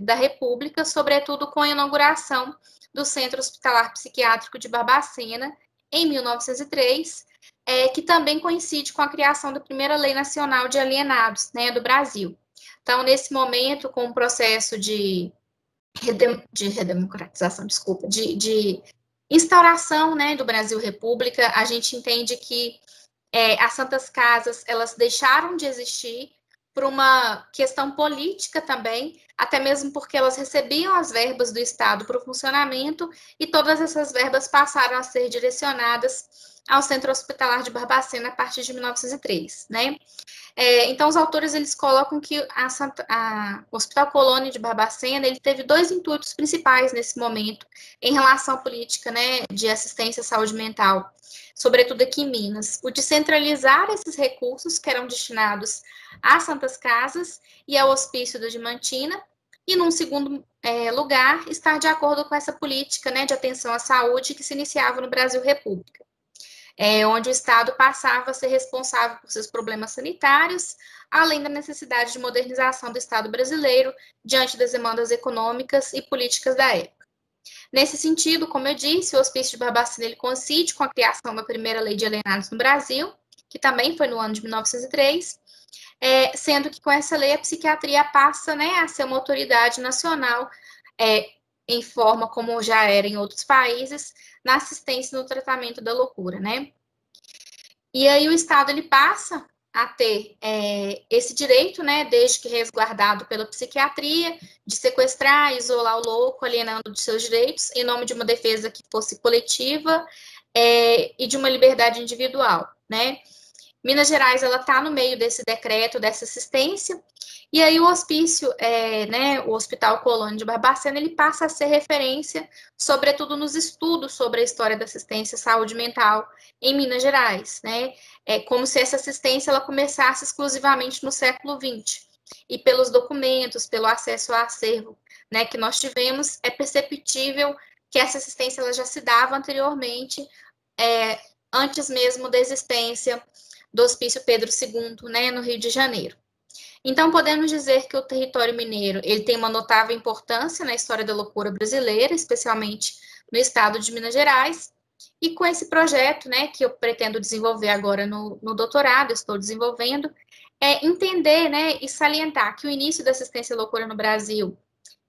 da República, sobretudo com a inauguração do Centro Hospitalar Psiquiátrico de Barbacena, em 1903, que também coincide com a criação da primeira Lei Nacional de Alienados, né, do Brasil. Então, nesse momento, com o processo de redemocratização, de instauração, né, do Brasil República, a gente entende que as Santas Casas, elas deixaram de existir por uma questão política também, até mesmo porque elas recebiam as verbas do Estado para o funcionamento e todas essas verbas passaram a ser direcionadas ao Centro Hospitalar de Barbacena a partir de 1903, né? Então, os autores, eles colocam que o Hospital Colônia de Barbacena, ele teve 2 intuitos principais nesse momento, em relação à política, né, de assistência à saúde mental, sobretudo aqui em Minas, o de centralizar esses recursos que eram destinados às Santas Casas e ao Hospício da Diamantina, e, num segundo lugar, estar de acordo com essa política, né, de atenção à saúde que se iniciava no Brasil República. onde o Estado passava a ser responsável por seus problemas sanitários, além da necessidade de modernização do Estado brasileiro diante das demandas econômicas e políticas da época. Nesse sentido, como eu disse, o Hospício de Barbacena ele coincide com a criação da primeira lei de alienados no Brasil, que também foi no ano de 1903, sendo que com essa lei a psiquiatria passa, né, a ser uma autoridade nacional, em forma como já era em outros países, na assistência e no tratamento da loucura, né? E aí o Estado ele passa a ter esse direito, né, desde que resguardado pela psiquiatria, de sequestrar, isolar o louco, alienando de seus direitos, em nome de uma defesa que fosse coletiva e de uma liberdade individual, né? Minas Gerais, ela está no meio desse decreto, dessa assistência, e aí o hospício, né, o Hospital Colônia de Barbacena, ele passa a ser referência, sobretudo nos estudos sobre a história da assistência à saúde mental em Minas Gerais, né? É como se essa assistência ela começasse exclusivamente no século XX, e pelos documentos, pelo acesso ao acervo, né, que nós tivemos, é perceptível que essa assistência ela já se dava anteriormente, antes mesmo da existência do Hospício Pedro II, né, no Rio de Janeiro. Então, podemos dizer que o território mineiro ele tem uma notável importância na história da loucura brasileira, especialmente no estado de Minas Gerais, e com esse projeto, né, que eu pretendo desenvolver agora no doutorado, estou desenvolvendo, entender, né, e salientar que o início da assistência à loucura no Brasil,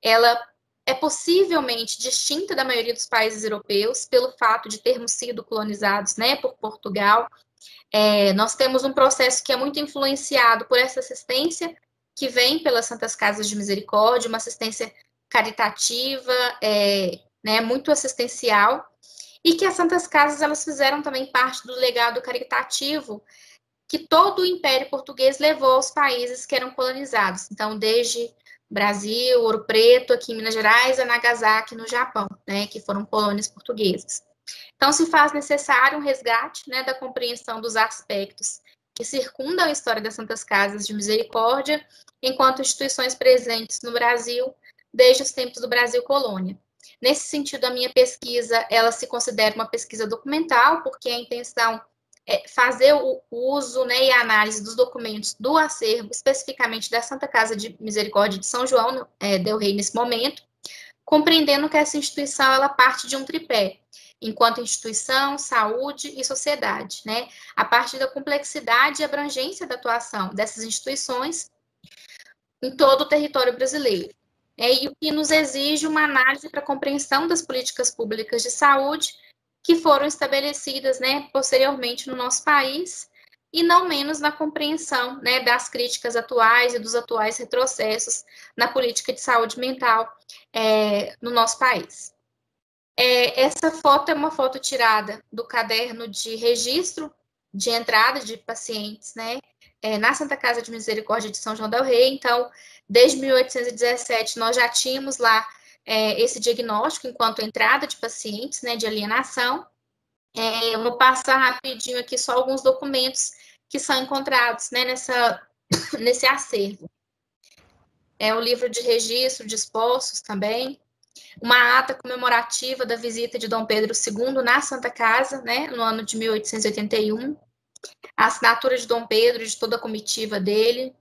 ela é possivelmente distinta da maioria dos países europeus, pelo fato de termos sido colonizados, né, por Portugal. Nós temos um processo que é muito influenciado por essa assistência que vem pelas Santas Casas de Misericórdia, uma assistência caritativa, né, muito assistencial, e que as Santas Casas elas fizeram também parte do legado caritativo que todo o Império Português levou aos países que eram colonizados. Então, desde Brasil, Ouro Preto, aqui em Minas Gerais, a Nagasaki, no Japão, né, que foram colônias portuguesas. Então, se faz necessário um resgate, né, da compreensão dos aspectos que circundam a história das Santas Casas de Misericórdia, enquanto instituições presentes no Brasil desde os tempos do Brasil colônia. Nesse sentido, a minha pesquisa, ela se considera uma pesquisa documental, porque a intenção é fazer o uso, né, e a análise dos documentos do acervo, especificamente da Santa Casa de Misericórdia de São João del Rei nesse momento, compreendendo que essa instituição ela parte de um tripé, enquanto instituição, saúde e sociedade, né? A partir da complexidade e abrangência da atuação dessas instituições em todo o território brasileiro. E o que nos exige uma análise para a compreensão das políticas públicas de saúde que foram estabelecidas, né, posteriormente no nosso país, e não menos na compreensão, né, das críticas atuais e dos atuais retrocessos na política de saúde mental no nosso país. Essa foto é uma foto tirada do caderno de registro de entrada de pacientes, né, na Santa Casa de Misericórdia de São João del Rei. Então, desde 1817, nós já tínhamos lá esse diagnóstico enquanto entrada de pacientes, né, de alienação. Eu vou passar rapidinho aqui só alguns documentos que são encontrados, né, nesse acervo. O livro de registro de esposos também, uma ata comemorativa da visita de Dom Pedro II na Santa Casa, né, no ano de 1881, a assinatura de Dom Pedro e de toda a comitiva dele,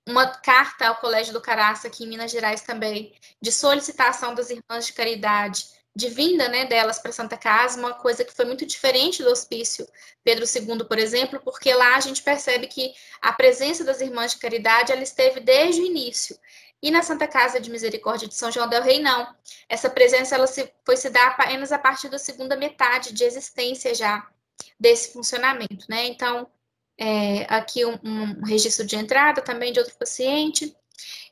uma carta ao Colégio do Caraça, aqui em Minas Gerais também, de solicitação das irmãs de caridade, de vinda, né, delas para Santa Casa, uma coisa que foi muito diferente do Hospício Pedro II, por exemplo, porque lá a gente percebe que a presença das irmãs de caridade, ela esteve desde o início. E na Santa Casa de Misericórdia de São João del Rei, não. Essa presença ela foi se dar apenas a partir da segunda metade de existência já desse funcionamento, né? Então, aqui um registro de entrada também de outro paciente.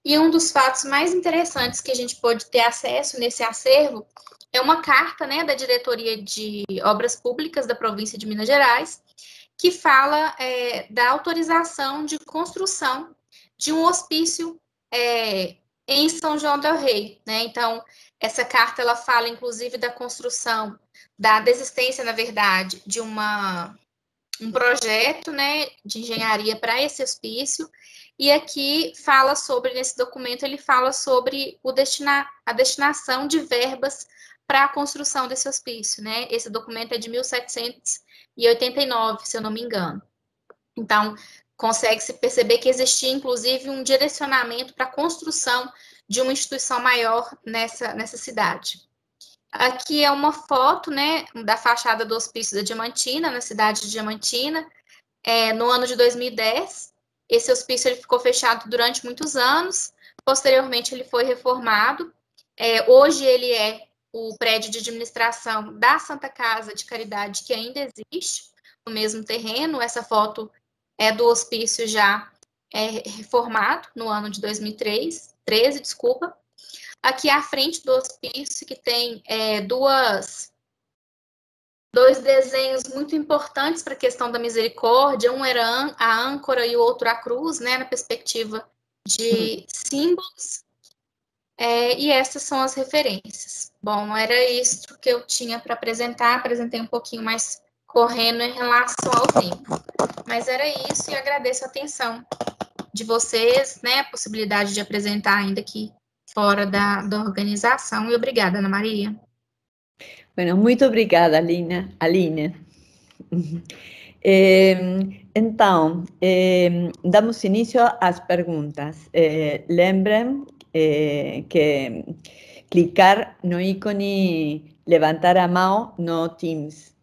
E um dos fatos mais interessantes que a gente pode ter acesso nesse acervo é uma carta, né, da Diretoria de Obras Públicas da província de Minas Gerais, que fala da autorização de construção de um hospício em São João del Rei, né? Então, essa carta, ela fala, inclusive, da construção, da desistência, na verdade, de um projeto, né, de engenharia para esse hospício, E aqui fala sobre, nesse documento, ele fala sobre a destinação de verbas para a construção desse hospício, né? Esse documento é de 1789, se eu não me engano. Então, consegue-se perceber que existia, inclusive, um direcionamento para a construção de uma instituição maior nessa cidade. Aqui é uma foto, né, da fachada do Hospício da Diamantina, na cidade de Diamantina, no ano de 2010. Esse hospício ele ficou fechado durante muitos anos, posteriormente ele foi reformado. Hoje ele é o prédio de administração da Santa Casa de Caridade, que ainda existe, no mesmo terreno. Essa foto é do hospício já reformado, no ano de 2013, desculpa. Aqui à frente do hospício, que tem dois desenhos muito importantes para a questão da misericórdia. Um era a âncora e o outro a cruz, né, na perspectiva de símbolos. E essas são as referências. Bom, era isso que eu tinha para apresentar. Apresentei um pouquinho mais correndo em relação ao tempo. Mas era isso, e agradeço a atenção de vocês, né, a possibilidade de apresentar ainda aqui fora da organização. E obrigada, Ana Maria. Bueno, muito obrigada, Aline. Então, damos início às perguntas. Lembrem que clicar no ícone levantar a mão no Teams.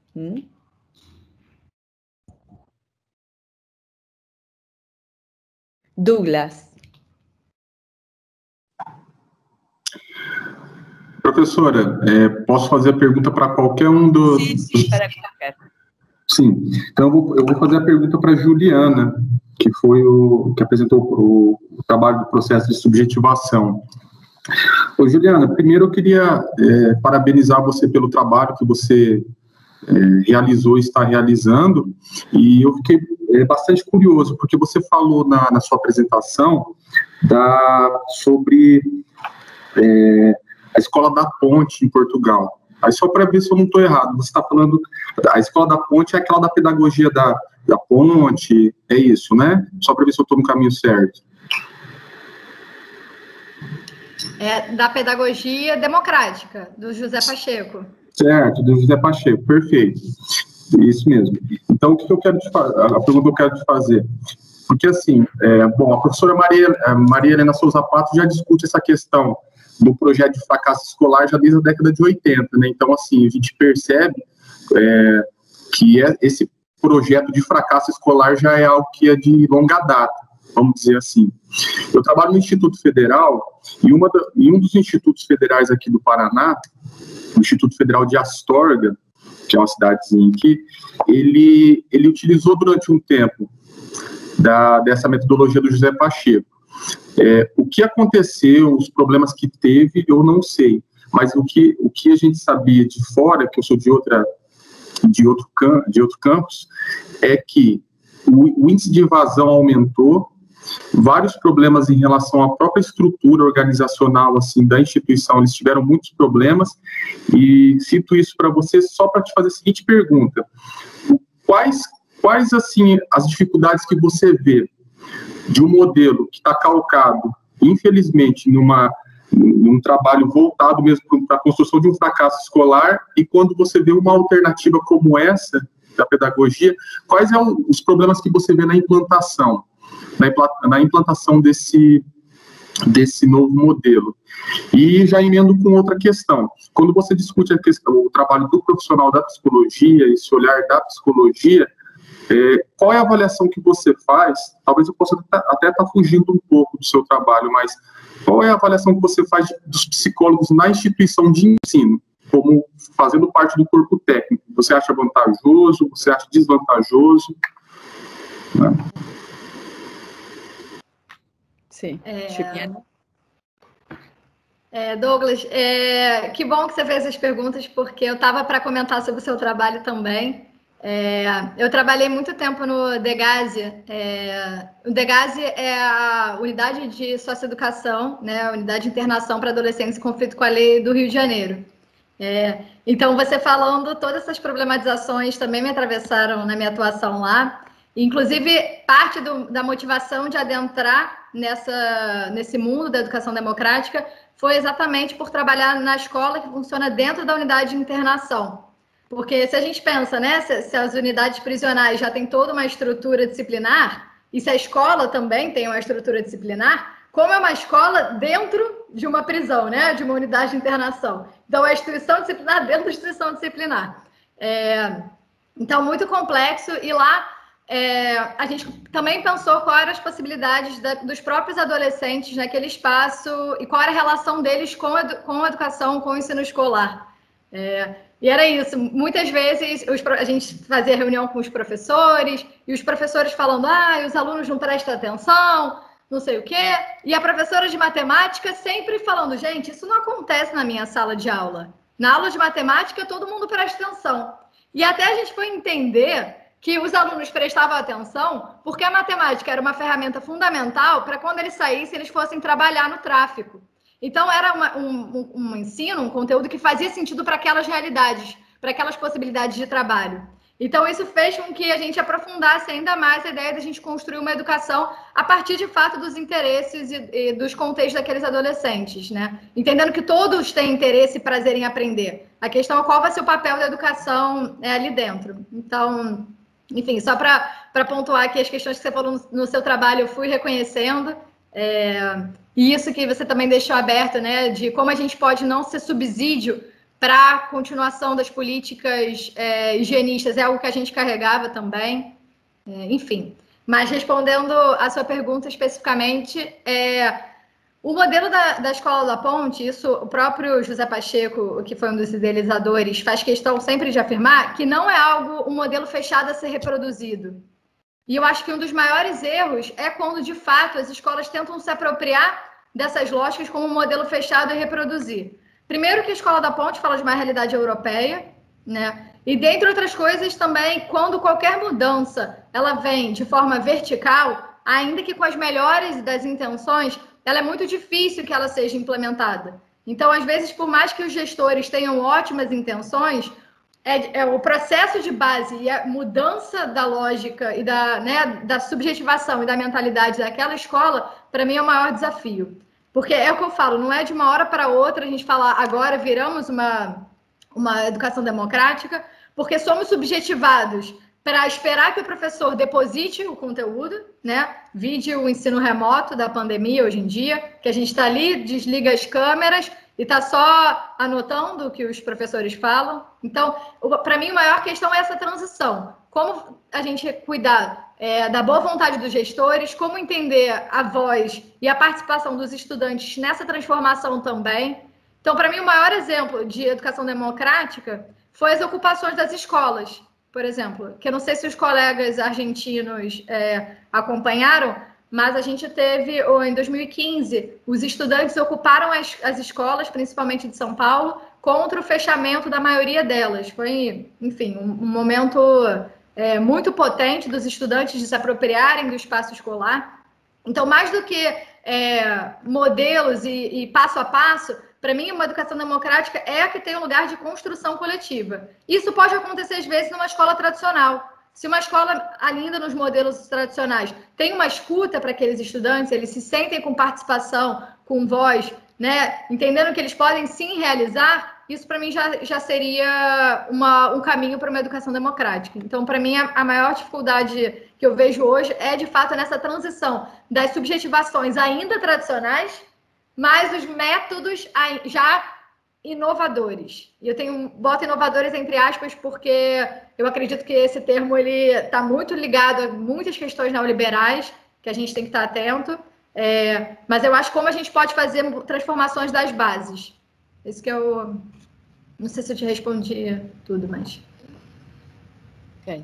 Douglas. Professora, posso fazer a pergunta para qualquer um dos... Sim, para qualquer. Sim, então eu vou fazer a pergunta para a Juliana, que foi que apresentou o trabalho do processo de subjetivação. Ô, Juliana, primeiro eu queria parabenizar você pelo trabalho que você realizou e está realizando, e eu fiquei bastante curioso, porque você falou na sua apresentação sobre a Escola da Ponte em Portugal. Aí só para ver se eu não estou errado, você está falando, a Escola da Ponte é aquela da pedagogia da ponte, é isso, né? Só para ver se eu estou no caminho certo. Da pedagogia democrática, do José Pacheco. Certo, do José Pacheco, perfeito. Isso mesmo. Então, o que eu quero te fazer? A pergunta que eu quero te fazer. Porque, assim, a professora Maria Helena Souza Pato já discute essa questão do projeto de fracasso escolar já desde a década de 80, né? Então, assim, a gente percebe que esse projeto de fracasso escolar já é algo que é de longa data, vamos dizer assim. Eu trabalho no Instituto Federal, e um dos institutos federais aqui do Paraná, o Instituto Federal de Astorga, que é uma cidadezinha aqui, ele utilizou durante um tempo dessa metodologia do José Pacheco. O que aconteceu, os problemas que teve, eu não sei, mas o que a gente sabia de fora, que eu sou de outro campus, é que o índice de evasão aumentou, vários problemas em relação à própria estrutura organizacional assim, da instituição, eles tiveram muitos problemas, e cito isso para você só para te fazer a seguinte pergunta: quais assim, as dificuldades que você vê de um modelo que está calcado, infelizmente, num trabalho voltado mesmo para a construção de um fracasso escolar, e quando você vê uma alternativa como essa, da pedagogia, quais são os problemas que você vê na implantação desse novo modelo? E já emendo com outra questão. Quando você discute o trabalho do profissional da psicologia, esse olhar da psicologia, qual é a avaliação que você faz? Talvez eu possa até estar fugindo um pouco do seu trabalho, mas qual é a avaliação que você faz dos psicólogos na instituição de ensino, como fazendo parte do corpo técnico? Você acha vantajoso? Você acha desvantajoso? Sim. Douglas, que bom que você fez essas perguntas, porque eu estava para comentar sobre o seu trabalho também. Eu trabalhei muito tempo no DEGASE. O DEGASE é a Unidade de Socioeducação, né, a Unidade de Internação para Adolescentes em Conflito com a Lei do Rio de Janeiro. Então, você falando, todas essas problematizações também me atravessaram na minha atuação lá. Inclusive, parte da motivação de adentrar nesse mundo da educação democrática foi exatamente por trabalhar na escola que funciona dentro da unidade de internação. Porque se a gente pensa, né, se as unidades prisionais já têm toda uma estrutura disciplinar, e se a escola também tem uma estrutura disciplinar, como é uma escola dentro de uma prisão, né, de uma unidade de internação. Então, é a instituição disciplinar dentro da instituição disciplinar. Então, muito complexo, e lá a gente também pensou quais eram as possibilidades dos próprios adolescentes naquele espaço e qual era a relação deles com a educação, com o ensino escolar. E era isso, muitas vezes a gente fazia reunião com os professores, e os professores falando, os alunos não prestam atenção, não sei o quê, e a professora de matemática sempre falando, gente, isso não acontece na minha sala de aula. Na aula de matemática, todo mundo presta atenção. E até a gente foi entender que os alunos prestavam atenção porque a matemática era uma ferramenta fundamental para quando eles saíssem, eles fossem trabalhar no tráfico. Então, era um ensino, um conteúdo que fazia sentido para aquelas realidades, para aquelas possibilidades de trabalho. Então, isso fez com que a gente aprofundasse ainda mais a ideia de a gente construir uma educação a partir, de fato, dos interesses e dos contextos daqueles adolescentes, né? Entendendo que todos têm interesse e prazer em aprender. A questão é qual vai ser o papel da educação ali dentro. Então, enfim, só para pontuar aqui as questões que você falou no seu trabalho, eu fui reconhecendo. E isso que você também deixou aberto, né, de como a gente pode não ser subsídio para a continuação das políticas higienistas, é algo que a gente carregava também, enfim. Mas respondendo a sua pergunta especificamente, o modelo da Escola da Ponte, isso o próprio José Pacheco, que foi um dos idealizadores, faz questão sempre de afirmar que não é um modelo fechado a ser reproduzido. E eu acho que um dos maiores erros é quando, de fato, as escolas tentam se apropriar dessas lógicas como um modelo fechado e reproduzir. Primeiro que a Escola da Ponte fala de uma realidade europeia, né? E, dentre outras coisas, também, quando qualquer mudança ela vem de forma vertical, ainda que com as melhores das intenções, ela é muito difícil que ela seja implementada. Então, às vezes, por mais que os gestores tenham ótimas intenções, o processo de base e a mudança da lógica e da subjetivação e da mentalidade daquela escola, para mim, é o maior desafio. Porque é o que eu falo, não é de uma hora para outra a gente falar agora viramos uma educação democrática, porque somos subjetivados para esperar que o professor deposite o conteúdo, né? Vide o ensino remoto da pandemia hoje em dia, que a gente está ali, desliga as câmeras e está só anotando o que os professores falam. Então, para mim, a maior questão é essa transição. Como a gente cuidar da boa vontade dos gestores, como entender a voz e a participação dos estudantes nessa transformação também. Então, para mim, o maior exemplo de educação democrática foi as ocupações das escolas, por exemplo, que eu não sei se os colegas argentinos acompanharam, mas a gente teve, em 2015, os estudantes ocuparam as escolas, principalmente de São Paulo, contra o fechamento da maioria delas. Foi, enfim, um momento muito potente dos estudantes de se apropriarem do espaço escolar. Então, mais do que modelos e passo a passo, para mim, uma educação democrática é a que tem um lugar de construção coletiva. Isso pode acontecer, às vezes, numa escola tradicional. Se uma escola, ainda nos modelos tradicionais, tem uma escuta para aqueles estudantes, eles se sentem com participação, com voz, né, entendendo que eles podem sim realizar, isso para mim já seria um caminho para uma educação democrática. Então, para mim, a maior dificuldade que eu vejo hoje é, de fato, nessa transição das subjetivações ainda tradicionais, mas os métodos já inovadores. E eu boto inovadores entre aspas porque eu acredito que esse termo ele está muito ligado a muitas questões neoliberais que a gente tem que estar atento, mas eu acho como a gente pode fazer transformações das bases. Isso que eu... Não sei se eu te respondi tudo, mas... Ok.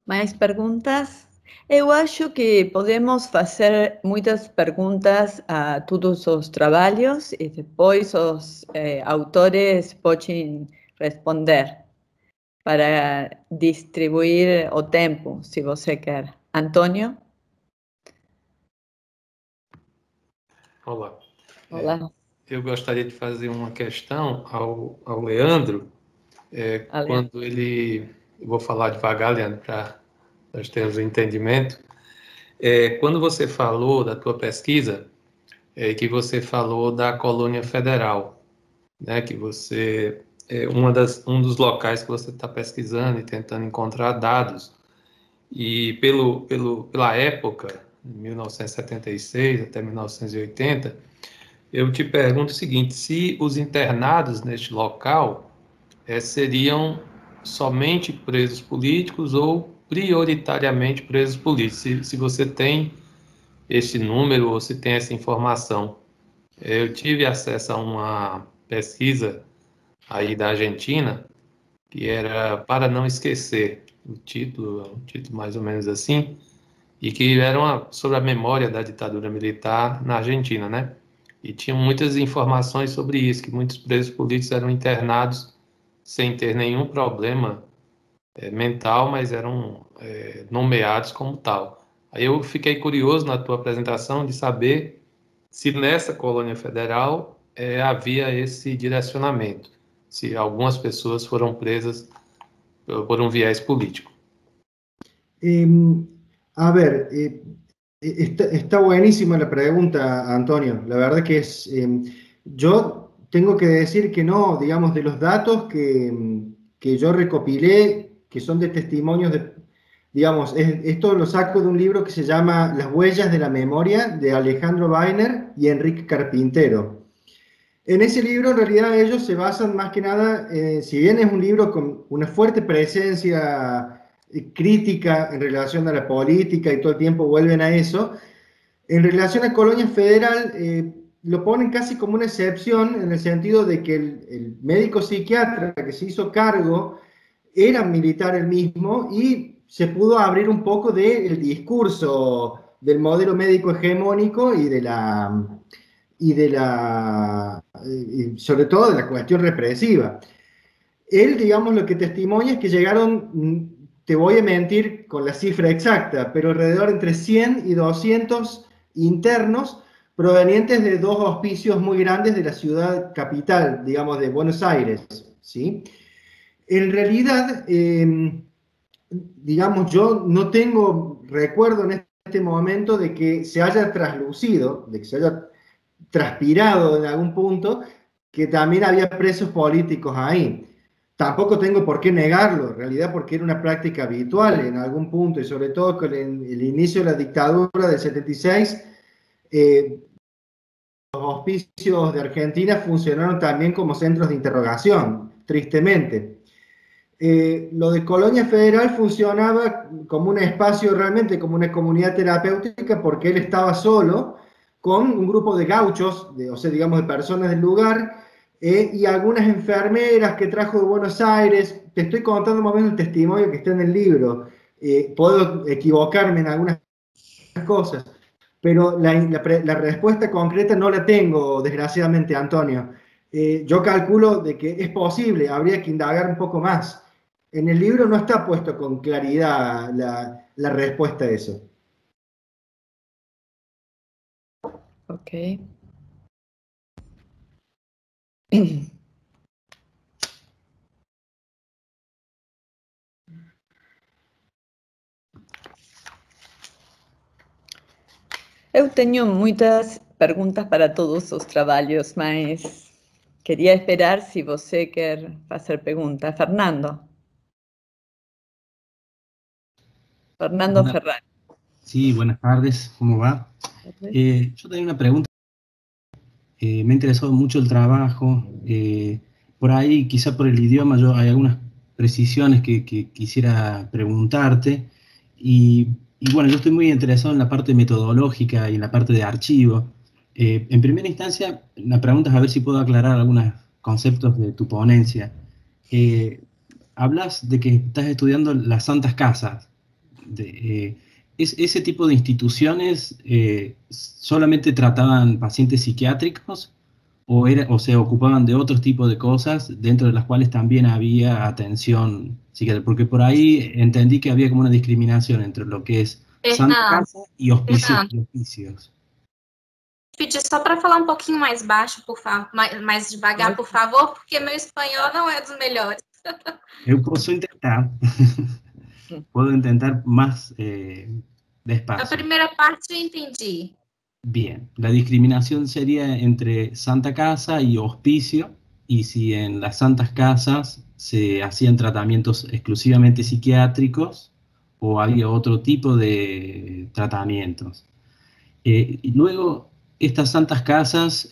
Mais perguntas? Eu acho que podemos fazer muitas perguntas a todos os trabalhos e depois os autores podem responder para distribuir o tempo, se você quer. Antônio? Olá. Olá. Eu gostaria de fazer uma questão ao Leandro, quando ele... Eu vou falar devagar, Leandro, para nós temos um entendimento. Quando você falou da tua pesquisa, que você falou da colônia federal, né, que você um dos locais que você está pesquisando e tentando encontrar dados, e pela época, 1976 até 1980, eu te pergunto o seguinte: se os internados neste local seriam somente presos políticos ou prioritariamente presos políticos, se você tem esse número ou se tem essa informação. Eu tive acesso a uma pesquisa aí da Argentina, que era Para Não Esquecer, um título mais ou menos assim, e que era sobre a memória da ditadura militar na Argentina, né? E tinha muitas informações sobre isso, que muitos presos políticos eram internados sem ter nenhum problema mental, mas eram nomeados como tal. Aí eu fiquei curioso na tua apresentação de saber se nessa colônia federal havia esse direcionamento, se algumas pessoas foram presas por um viés político. A ver, está buenísima la pregunta, Antonio. La verdad que yo tengo que decir que no, digamos, de los datos que yo recopilé, que son de testimonios digamos, esto lo saco de un libro que se llama Las huellas de la memoria, de Alejandro Weiner y Enrique Carpintero. En ese libro, en realidad, ellos se basan más que nada, si bien es un libro con una fuerte presencia crítica en relación a la política y todo el tiempo vuelven a eso, en relación a Colonia Federal, lo ponen casi como una excepción en el sentido de que el médico psiquiatra que se hizo cargo era militar el mismo y se pudo abrir un poco del discurso del modelo médico hegemónico y sobre todo de la cuestión represiva. Él, digamos, lo que testimonia es que llegaron, te voy a mentir con la cifra exacta, pero alrededor entre 100 y 200 internos provenientes de dos hospicios muy grandes de la ciudad capital, digamos, de Buenos Aires, ¿sí? En realidad, digamos, yo no tengo recuerdo en este momento de que se haya traslucido, de que se haya transpirado en algún punto, que también había presos políticos ahí. Tampoco tengo por qué negarlo, en realidad, porque era una práctica habitual en algún punto, y sobre todo con el inicio de la dictadura del 76, los hospicios de Argentina funcionaron también como centros de interrogación, tristemente. Lo de Colonia Federal funcionaba como un espacio realmente, como una comunidad terapéutica, porque él estaba solo con un grupo de gauchos, o sea, digamos, de personas del lugar, y algunas enfermeras que trajo de Buenos Aires. Te estoy contando más o menos el testimonio que está en el libro. Puedo equivocarme en algunas cosas, pero la respuesta concreta no la tengo, desgraciadamente, Antonio. Yo calculo de que es posible, habría que indagar un poco más. En el libro no está puesto con claridad la respuesta a eso. Ok. Eu tenho muitas perguntas para todos os trabalhos, mas queria esperar se você quer fazer pergunta. Fernando. Fernando Ferrari. Sí, buenas tardes, ¿cómo va? Yo tenía una pregunta. Me ha interesado mucho el trabajo. Por ahí, quizá por el idioma, hay algunas precisiones que quisiera preguntarte. Y bueno, yo estoy muy interesado en la parte metodológica y en la parte de archivo. En primera instancia, la pregunta es a ver si puedo aclarar algunos conceptos de tu ponencia. Hablas de que estás estudiando las santas casas. ¿Ese tipo de instituciones solamente trataban pacientes psiquiátricos o se ocupaban de otros tipos de cosas dentro de las cuales también había atención psiquiátrica? Porque por ahí entendí que había como una discriminación entre lo que es santa casa y hospicios. Pedir só para falar pouquinho mais baixo, por favor, mais devagar, por favor, porque meu espanhol não é dos melhores. Eu posso tentar. puedo intentar más despacio. A primeira parte eu entendi. Bien, la discriminación sería entre Santa Casa y hospicio, y si en las Santas Casas se hacían tratamientos exclusivamente psiquiátricos o había otro tipo de tratamientos. Y luego, estas Santas Casas,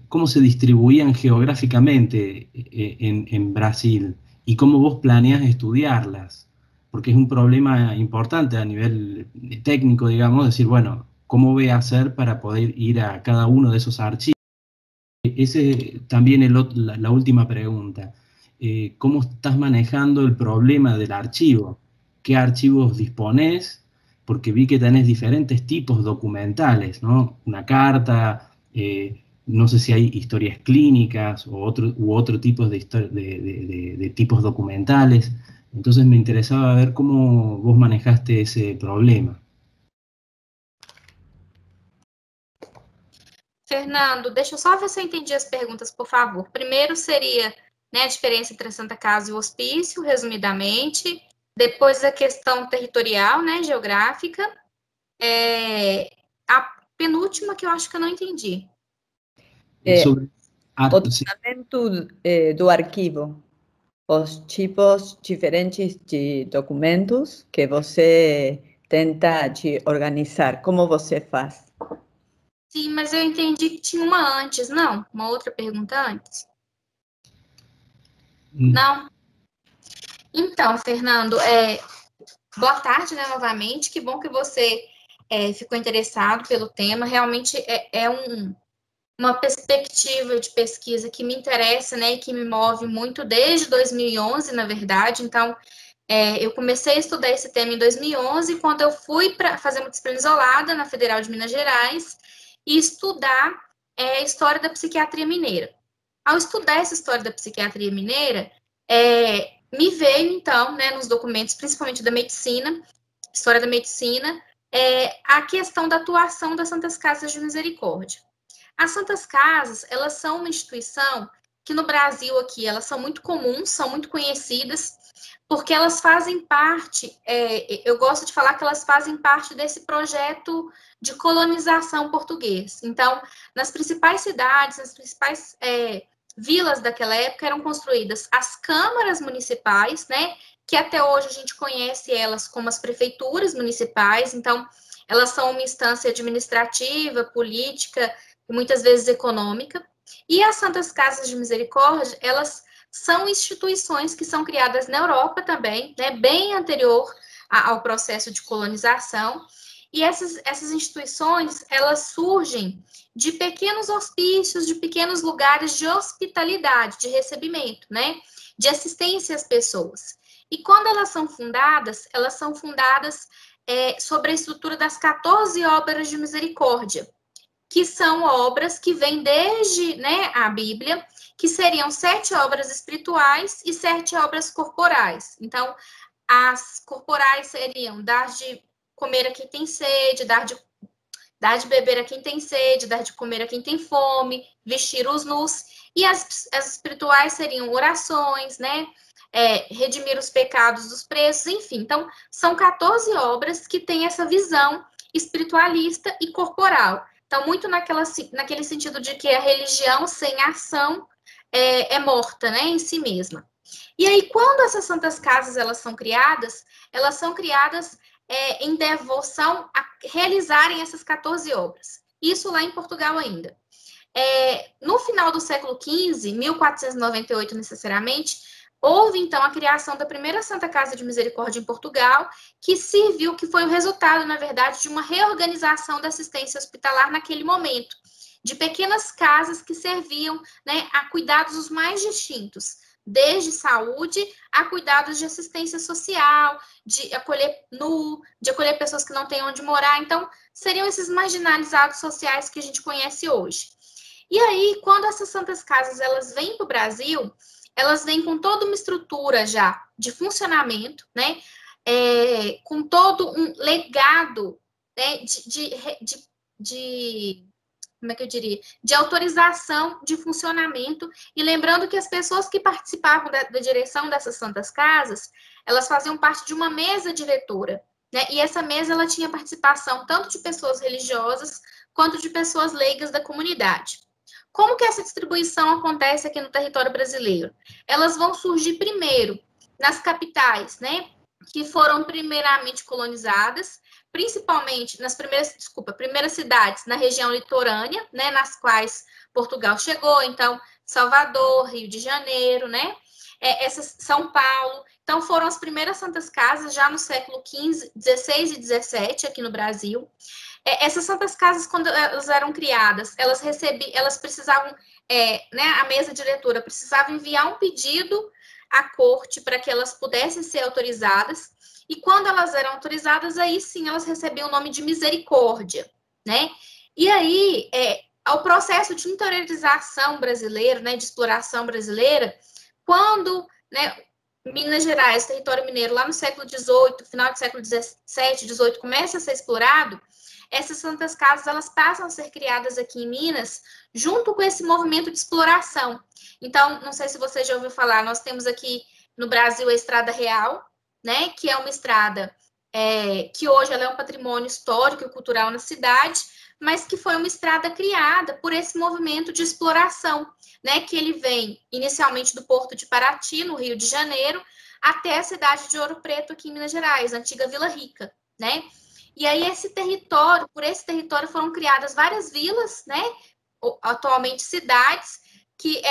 ¿cómo se distribuían geográficamente en Brasil? ¿Y cómo vos planeas estudiarlas? Porque es un problema importante a nivel técnico, digamos, decir, bueno, ¿cómo voy a hacer para poder ir a cada uno de esos archivos? Ese también es la última pregunta. ¿Cómo estás manejando el problema del archivo? ¿Qué archivos disponés? Porque vi que tenés diferentes tipos documentales, ¿no? Una carta, no sé si hay historias clínicas u otro tipo de tipos documentales. Entonces me interesaba ver cómo vos manejaste ese problema. Fernando, deixa eu só ver se eu entendi as perguntas, por favor. Primeiro seria, né, a diferença entre a Santa Casa e o hospício, resumidamente. Depois a questão territorial, né, geográfica. A penúltima que eu acho que eu não entendi. Sobre o tratamento do arquivo. Os tipos diferentes de documentos que você tenta de organizar. Como você faz? Sim, mas eu entendi que tinha uma antes, não? Uma outra pergunta antes? Não? Então, Fernando, boa tarde, né, novamente. Que bom que você ficou interessado pelo tema. Realmente uma perspectiva de pesquisa que me interessa, né, e que me move muito desde 2011, na verdade. Então, eu comecei a estudar esse tema em 2011, quando eu fui para fazer uma disciplina isolada na Federal de Minas Gerais e estudar a história da psiquiatria mineira. Ao estudar essa história da psiquiatria mineira, me veio, então, né, nos documentos, principalmente da medicina, história da medicina, a questão da atuação das Santas Casas de Misericórdia. As Santas Casas, elas são uma instituição que no Brasil aqui, elas são muito comuns, são muito conhecidas, porque elas fazem parte, eu gosto de falar que elas fazem parte desse projeto de colonização português. Então, nas principais cidades, nas principais vilas daquela época, eram construídas as câmaras municipais, né, que até hoje a gente conhece elas como as prefeituras municipais. Então, elas são uma instância administrativa, política e muitas vezes econômica. E as Santas Casas de Misericórdia, elas são instituições que são criadas na Europa também, né, bem anterior ao processo de colonização. E essas instituições, elas surgem de pequenos hospícios, de pequenos lugares de hospitalidade, de recebimento, né, de assistência às pessoas. E quando elas são fundadas sobre a estrutura das 14 obras de misericórdia, que são obras que vêm desde, né, a Bíblia, que seriam 7 obras espirituais e 7 obras corporais. Então, as corporais seriam dar de comer a quem tem sede, dar de beber a quem tem sede, dar de comer a quem tem fome, vestir os nus. E as espirituais seriam orações, né, redimir os pecados dos presos, enfim. Então, são 14 obras que têm essa visão espiritualista e corporal. Então, muito naquele sentido de que a religião sem ação é morta, né, em si mesma. E aí, quando essas Santas Casas elas são criadas em devoção a realizarem essas 14 obras. Isso lá em Portugal ainda. No final do século XV, 1498 necessariamente, houve, então, a criação da primeira Santa Casa de Misericórdia em Portugal, que foi o resultado, na verdade, de uma reorganização da assistência hospitalar naquele momento, de pequenas casas que serviam, né, a cuidados os mais distintos, desde saúde a cuidados de assistência social, de acolher de acolher pessoas que não têm onde morar. Então, seriam esses marginalizados sociais que a gente conhece hoje. E aí, quando essas Santas Casas elas vêm para o Brasil, elas vêm com toda uma estrutura já de funcionamento, né? Com todo um legado, né, de como é que eu diria, de autorização de funcionamento, e lembrando que as pessoas que participavam da direção dessas santas casas, elas faziam parte de uma mesa diretora, né? E essa mesa, ela tinha participação tanto de pessoas religiosas, quanto de pessoas leigas da comunidade. Como que essa distribuição acontece aqui no território brasileiro? Elas vão surgir primeiro nas capitais, né, que foram primeiramente colonizadas, principalmente nas primeiras cidades na região litorânea, né, nas quais Portugal chegou, então Salvador, Rio de Janeiro, né, São Paulo. Então foram as primeiras santas casas já no século XV, XVI e XVII aqui no Brasil. Essas santas casas, quando elas eram criadas, elas precisavam, né, a mesa diretora precisava enviar um pedido à corte para que elas pudessem ser autorizadas, e quando elas eram autorizadas, aí sim elas recebiam o nome de misericórdia, né? E aí, ao processo de interiorização brasileira, né, de exploração brasileira, quando, né, Minas Gerais, território mineiro, lá no século XVIII, final do século XVII, XVIII, começa a ser explorado, essas santas casas, elas passam a ser criadas aqui em Minas, junto com esse movimento de exploração. Então, não sei se você já ouviu falar, nós temos aqui no Brasil a Estrada Real, né, que é uma estrada que hoje ela é um patrimônio histórico e cultural na cidade, mas que foi uma estrada criada por esse movimento de exploração, né, que ele vem inicialmente do Porto de Paraty, no Rio de Janeiro, até a cidade de Ouro Preto, aqui em Minas Gerais, a antiga Vila Rica, né? E aí por esse território foram criadas várias vilas, né, atualmente cidades, que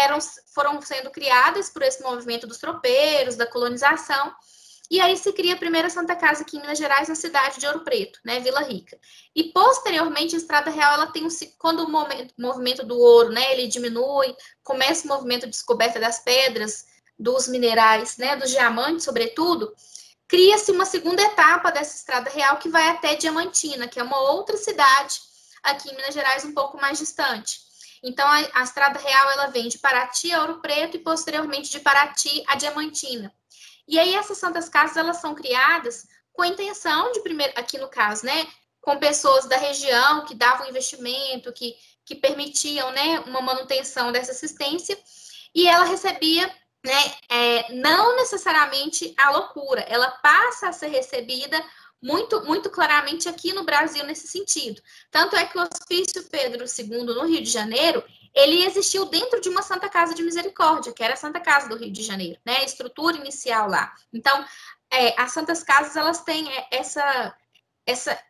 foram sendo criadas por esse movimento dos tropeiros, da colonização, e aí se cria a primeira Santa Casa aqui em Minas Gerais, na cidade de Ouro Preto, né, Vila Rica. E posteriormente a Estrada Real, ela tem quando o movimento do ouro, né, ele diminui, começa o movimento de descoberta das pedras, dos minerais, né, dos diamantes, sobretudo, cria-se uma segunda etapa dessa Estrada Real que vai até Diamantina, que é uma outra cidade aqui em Minas Gerais, um pouco mais distante. Então, a Estrada Real, ela vem de Paraty a Ouro Preto e, posteriormente, de Paraty a Diamantina. E aí, essas santas casas, elas são criadas com a intenção de, primeiro, aqui no caso, né, com pessoas da região que davam investimento, que permitiam, né, uma manutenção dessa assistência, e ela recebia, né, não necessariamente a loucura, ela passa a ser recebida muito, muito claramente aqui no Brasil nesse sentido. Tanto é que o Hospício Pedro II, no Rio de Janeiro, ele existiu dentro de uma Santa Casa de Misericórdia, que era a Santa Casa do Rio de Janeiro, né, a estrutura inicial lá. Então, as Santas Casas, elas têm essa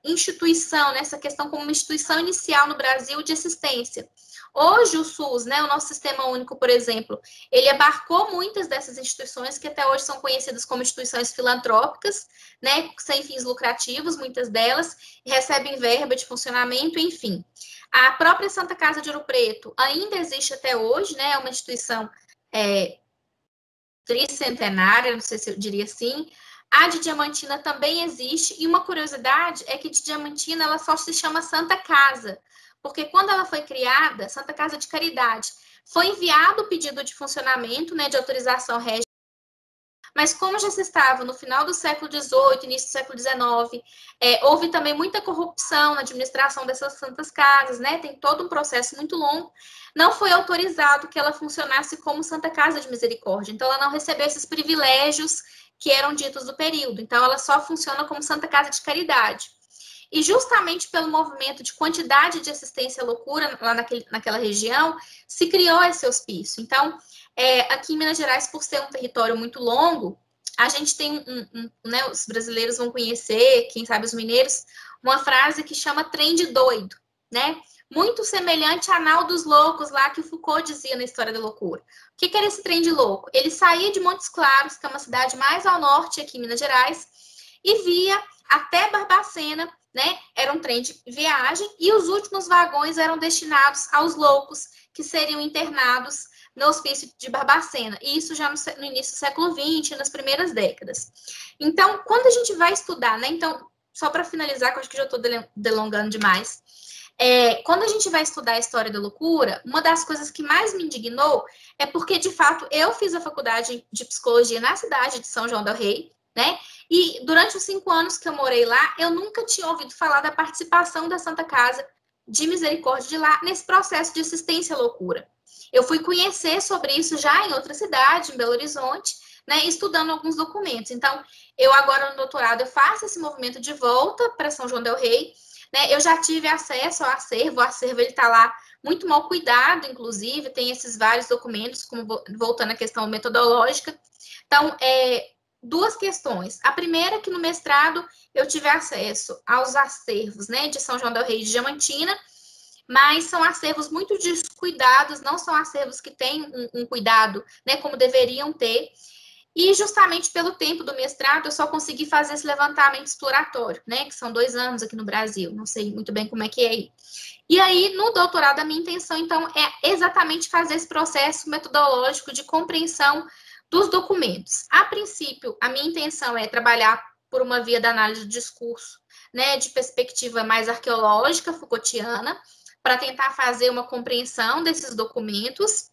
instituição, né, essa questão como uma instituição inicial no Brasil de assistência. Hoje o SUS, né, o nosso Sistema Único, por exemplo, ele abarcou muitas dessas instituições que até hoje são conhecidas como instituições filantrópicas, né, sem fins lucrativos, muitas delas, e recebem verba de funcionamento, enfim. A própria Santa Casa de Ouro Preto ainda existe até hoje, né, é uma instituição tricentenária, não sei se eu diria assim. A de Diamantina também existe, e uma curiosidade é que de Diamantina ela só se chama Santa Casa, porque quando ela foi criada, Santa Casa de Caridade, foi enviado o pedido de funcionamento, né, de autorização régia, mas como já se estava no final do século XVIII, início do século XIX, houve também muita corrupção na administração dessas santas casas, né, tem todo um processo muito longo, não foi autorizado que ela funcionasse como Santa Casa de Misericórdia, então ela não recebeu esses privilégios que eram ditos do período, então ela só funciona como Santa Casa de Caridade. E justamente pelo movimento de quantidade de assistência à loucura lá naquela região, se criou esse hospício. Então, aqui em Minas Gerais, por ser um território muito longo, a gente tem, né, os brasileiros vão conhecer, quem sabe os mineiros, uma frase que chama trem de doido, né? Muito semelhante a Nau dos Loucos, lá que o Foucault dizia na História da Loucura. O que era esse trem de louco? Ele saía de Montes Claros, que é uma cidade mais ao norte aqui em Minas Gerais, e via até Barbacena, né? Era um trem de viagem, e os últimos vagões eram destinados aos loucos, que seriam internados no hospício de Barbacena, e isso já no início do século XX, nas primeiras décadas. Então, quando a gente vai estudar, né? Então, só para finalizar, que eu acho que já estou delongando demais, quando a gente vai estudar a história da loucura, uma das coisas que mais me indignou é porque, de fato, eu fiz a faculdade de psicologia na cidade de São João del Rei, né? E durante os 5 anos que eu morei lá, eu nunca tinha ouvido falar da participação da Santa Casa de Misericórdia de Lá nesse processo de assistência à loucura. Eu fui conhecer sobre isso já em outra cidade, em Belo Horizonte, né, estudando alguns documentos. Então, eu agora no doutorado, eu faço esse movimento de volta para São João del Rei, né, eu já tive acesso ao acervo, o acervo ele está lá muito mal cuidado, inclusive, tem esses vários documentos, como voltando à questão metodológica. Então, duas questões. A primeira é que no mestrado eu tive acesso aos acervos, né, de São João del Rei e de Diamantina, mas são acervos muito descuidados, não são acervos que têm um cuidado, né, como deveriam ter. E justamente pelo tempo do mestrado, eu só consegui fazer esse levantamento exploratório, né, que são 2 anos aqui no Brasil, não sei muito bem como é que é aí. E aí, no doutorado, a minha intenção, então, é exatamente fazer esse processo metodológico de compreensão dos documentos. A princípio, a minha intenção é trabalhar por uma via da análise do discurso, né, de perspectiva mais arqueológica, Foucaultiana, para tentar fazer uma compreensão desses documentos.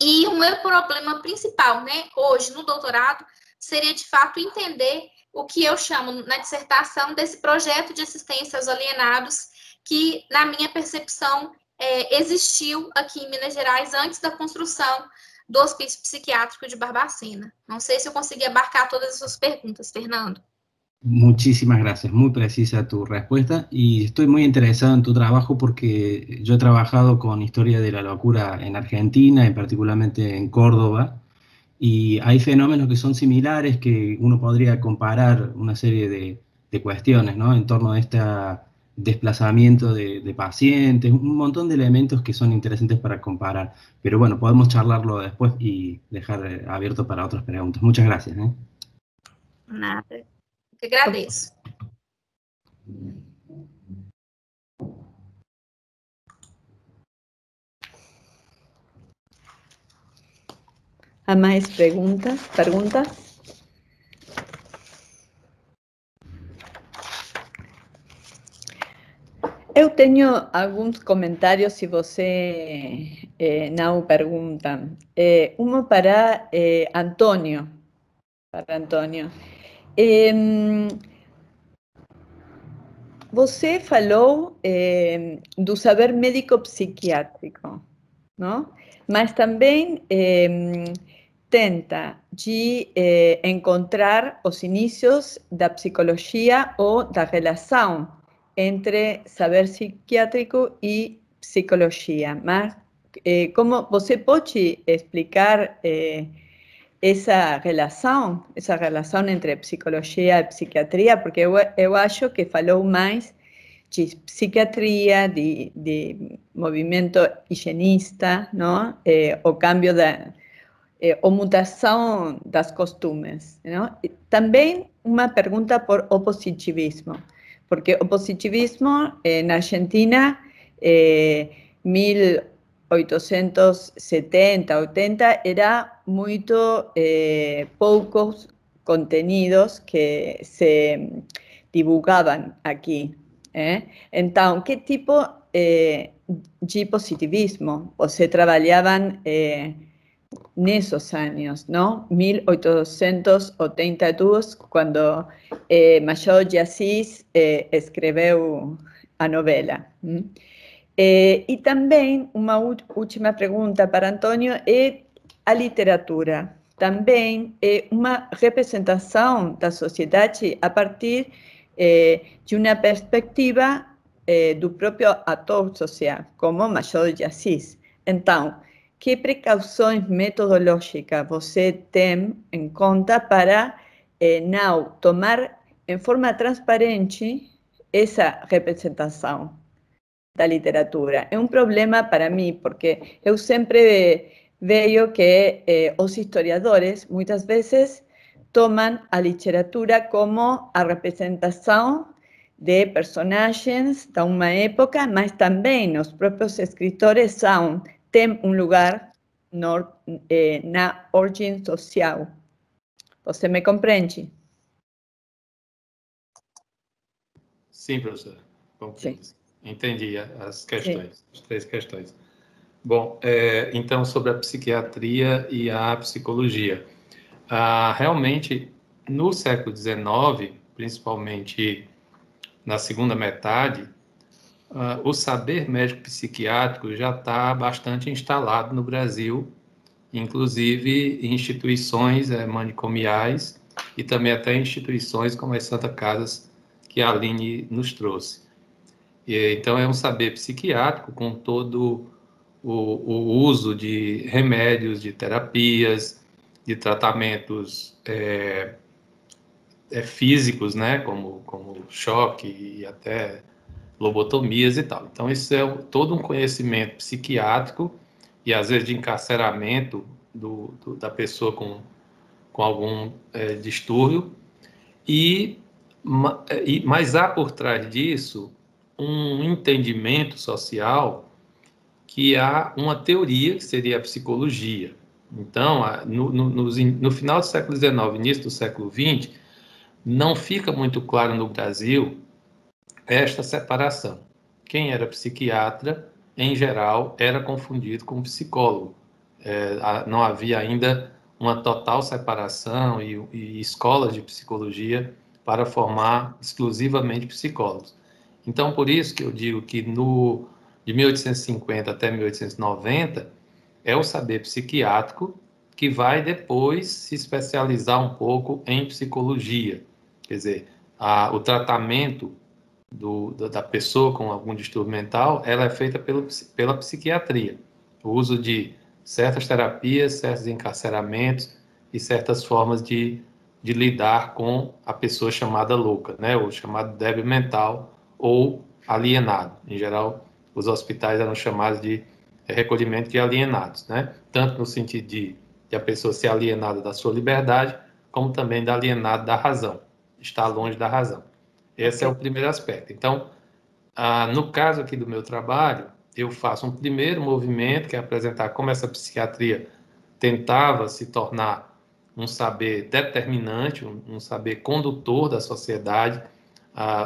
E o meu problema principal, né, hoje no doutorado, seria, de fato, entender o que eu chamo, na dissertação, desse projeto de assistência aos alienados, que, na minha percepção, existiu aqui em Minas Gerais antes da construção do Hospício Psiquiátrico de Barbacena. Não sei se eu consegui abarcar todas as suas perguntas, Fernando. Muchísimas gracias, muy precisa tu respuesta y estoy muy interesado en tu trabajo porque yo he trabajado con historia de la locura en Argentina y particularmente en Córdoba y hay fenómenos que son similares que uno podría comparar una serie de cuestiones, ¿no? En torno a este desplazamiento de pacientes, un montón de elementos que son interesantes para comparar, pero bueno, podemos charlarlo después y dejar abierto para otras preguntas. Muchas gracias. Nada. Que agradeço. ¿Há mais perguntas? Eu tenho alguns comentários, se você não pergunta. Uma para Antônio. Você falou do saber médico-psiquiátrico, não? Mas também tenta de encontrar os inícios da psicologia ou da relação entre saber psiquiátrico e psicologia. Mas como você pode explicar essa relação entre psicologia e psiquiatria? Porque eu acho que falou mais de psiquiatria, de movimento higienista, não? O cambio ou mutação das costumes, não? E também uma pergunta por o positivismo, porque o positivismo na Argentina, 1870, 80, era muito poucos contenidos que se divulgavam aqui. Então, que tipo de positivismo você trabalhava nesses anos, não? 1882, quando Machado de Assis escreveu a novela. E também, uma última pergunta para Antônio, é a literatura. Também é uma representação da sociedade a partir de uma perspectiva do próprio ator social, como Machado de Assis. Então, que precauções metodológicas você tem em conta para não tomar em forma transparente essa representação da literatura? É um problema para mim, porque eu sempre vejo que os historiadores, muitas vezes, tomam a literatura como a representação de personagens de uma época, mas também os próprios escritores têm um lugar na origem social. Você me compreende? Sim, professora. Compreendo. Sim. Entendi as questões, as 3 questões. Bom, então, sobre a psiquiatria e a psicologia. Realmente, no século XIX, principalmente na segunda metade, O saber médico psiquiátrico já está bastante instalado no Brasil, inclusive em instituições manicomiais e também até instituições como as Santa Casas que a Aline nos trouxe. Então, é um saber psiquiátrico com todo o uso de remédios, de terapias, de tratamentos físicos, né, como choque e até lobotomias e tal. Então, isso é todo um conhecimento psiquiátrico e, às vezes, de encarceramento da pessoa com algum distúrbio. Mas há por trás disso um entendimento social que há uma teoria, que seria a psicologia. Então, no final do século XIX, início do século XX, não fica muito claro no Brasil esta separação. Quem era psiquiatra, em geral, era confundido com psicólogo. Não havia ainda uma total separação e escolas de psicologia para formar exclusivamente psicólogos. Então, por isso que eu digo que de 1850 até 1890 é o saber psiquiátrico que vai depois se especializar um pouco em psicologia. Quer dizer, o tratamento da pessoa com algum distúrbio mental, ela é feita pela psiquiatria. O uso de certas terapias, certos encarceramentos e certas formas de lidar com a pessoa chamada louca, né? Ou chamado débil mental ou alienado. Em geral, os hospitais eram chamados de recolhimento de alienados, né? Tanto no sentido de a pessoa ser alienada da sua liberdade, como também da alienada da razão, estar longe da razão. Esse é o primeiro aspecto. Então, no caso aqui do meu trabalho, eu faço um primeiro movimento, que é apresentar como essa psiquiatria tentava se tornar um saber determinante, um saber condutor da sociedade.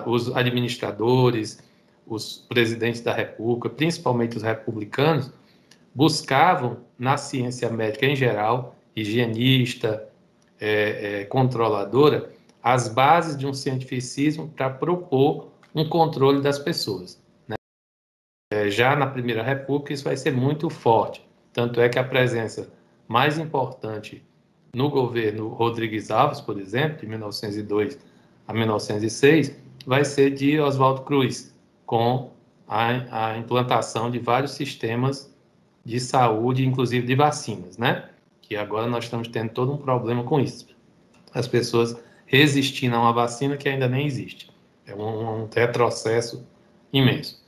Os administradores, os presidentes da República, principalmente os republicanos, buscavam na ciência médica em geral, higienista, controladora, as bases de um cientificismo para propor um controle das pessoas, né? Já na Primeira República isso vai ser muito forte, tanto é que a presença mais importante no governo Rodrigues Alves, por exemplo, de 1902 a 1906, vai ser de Oswaldo Cruz, com a implantação de vários sistemas de saúde, inclusive de vacinas, né? Que agora nós estamos tendo todo um problema com isso. As pessoas resistindo a uma vacina que ainda nem existe. É um retrocesso imenso.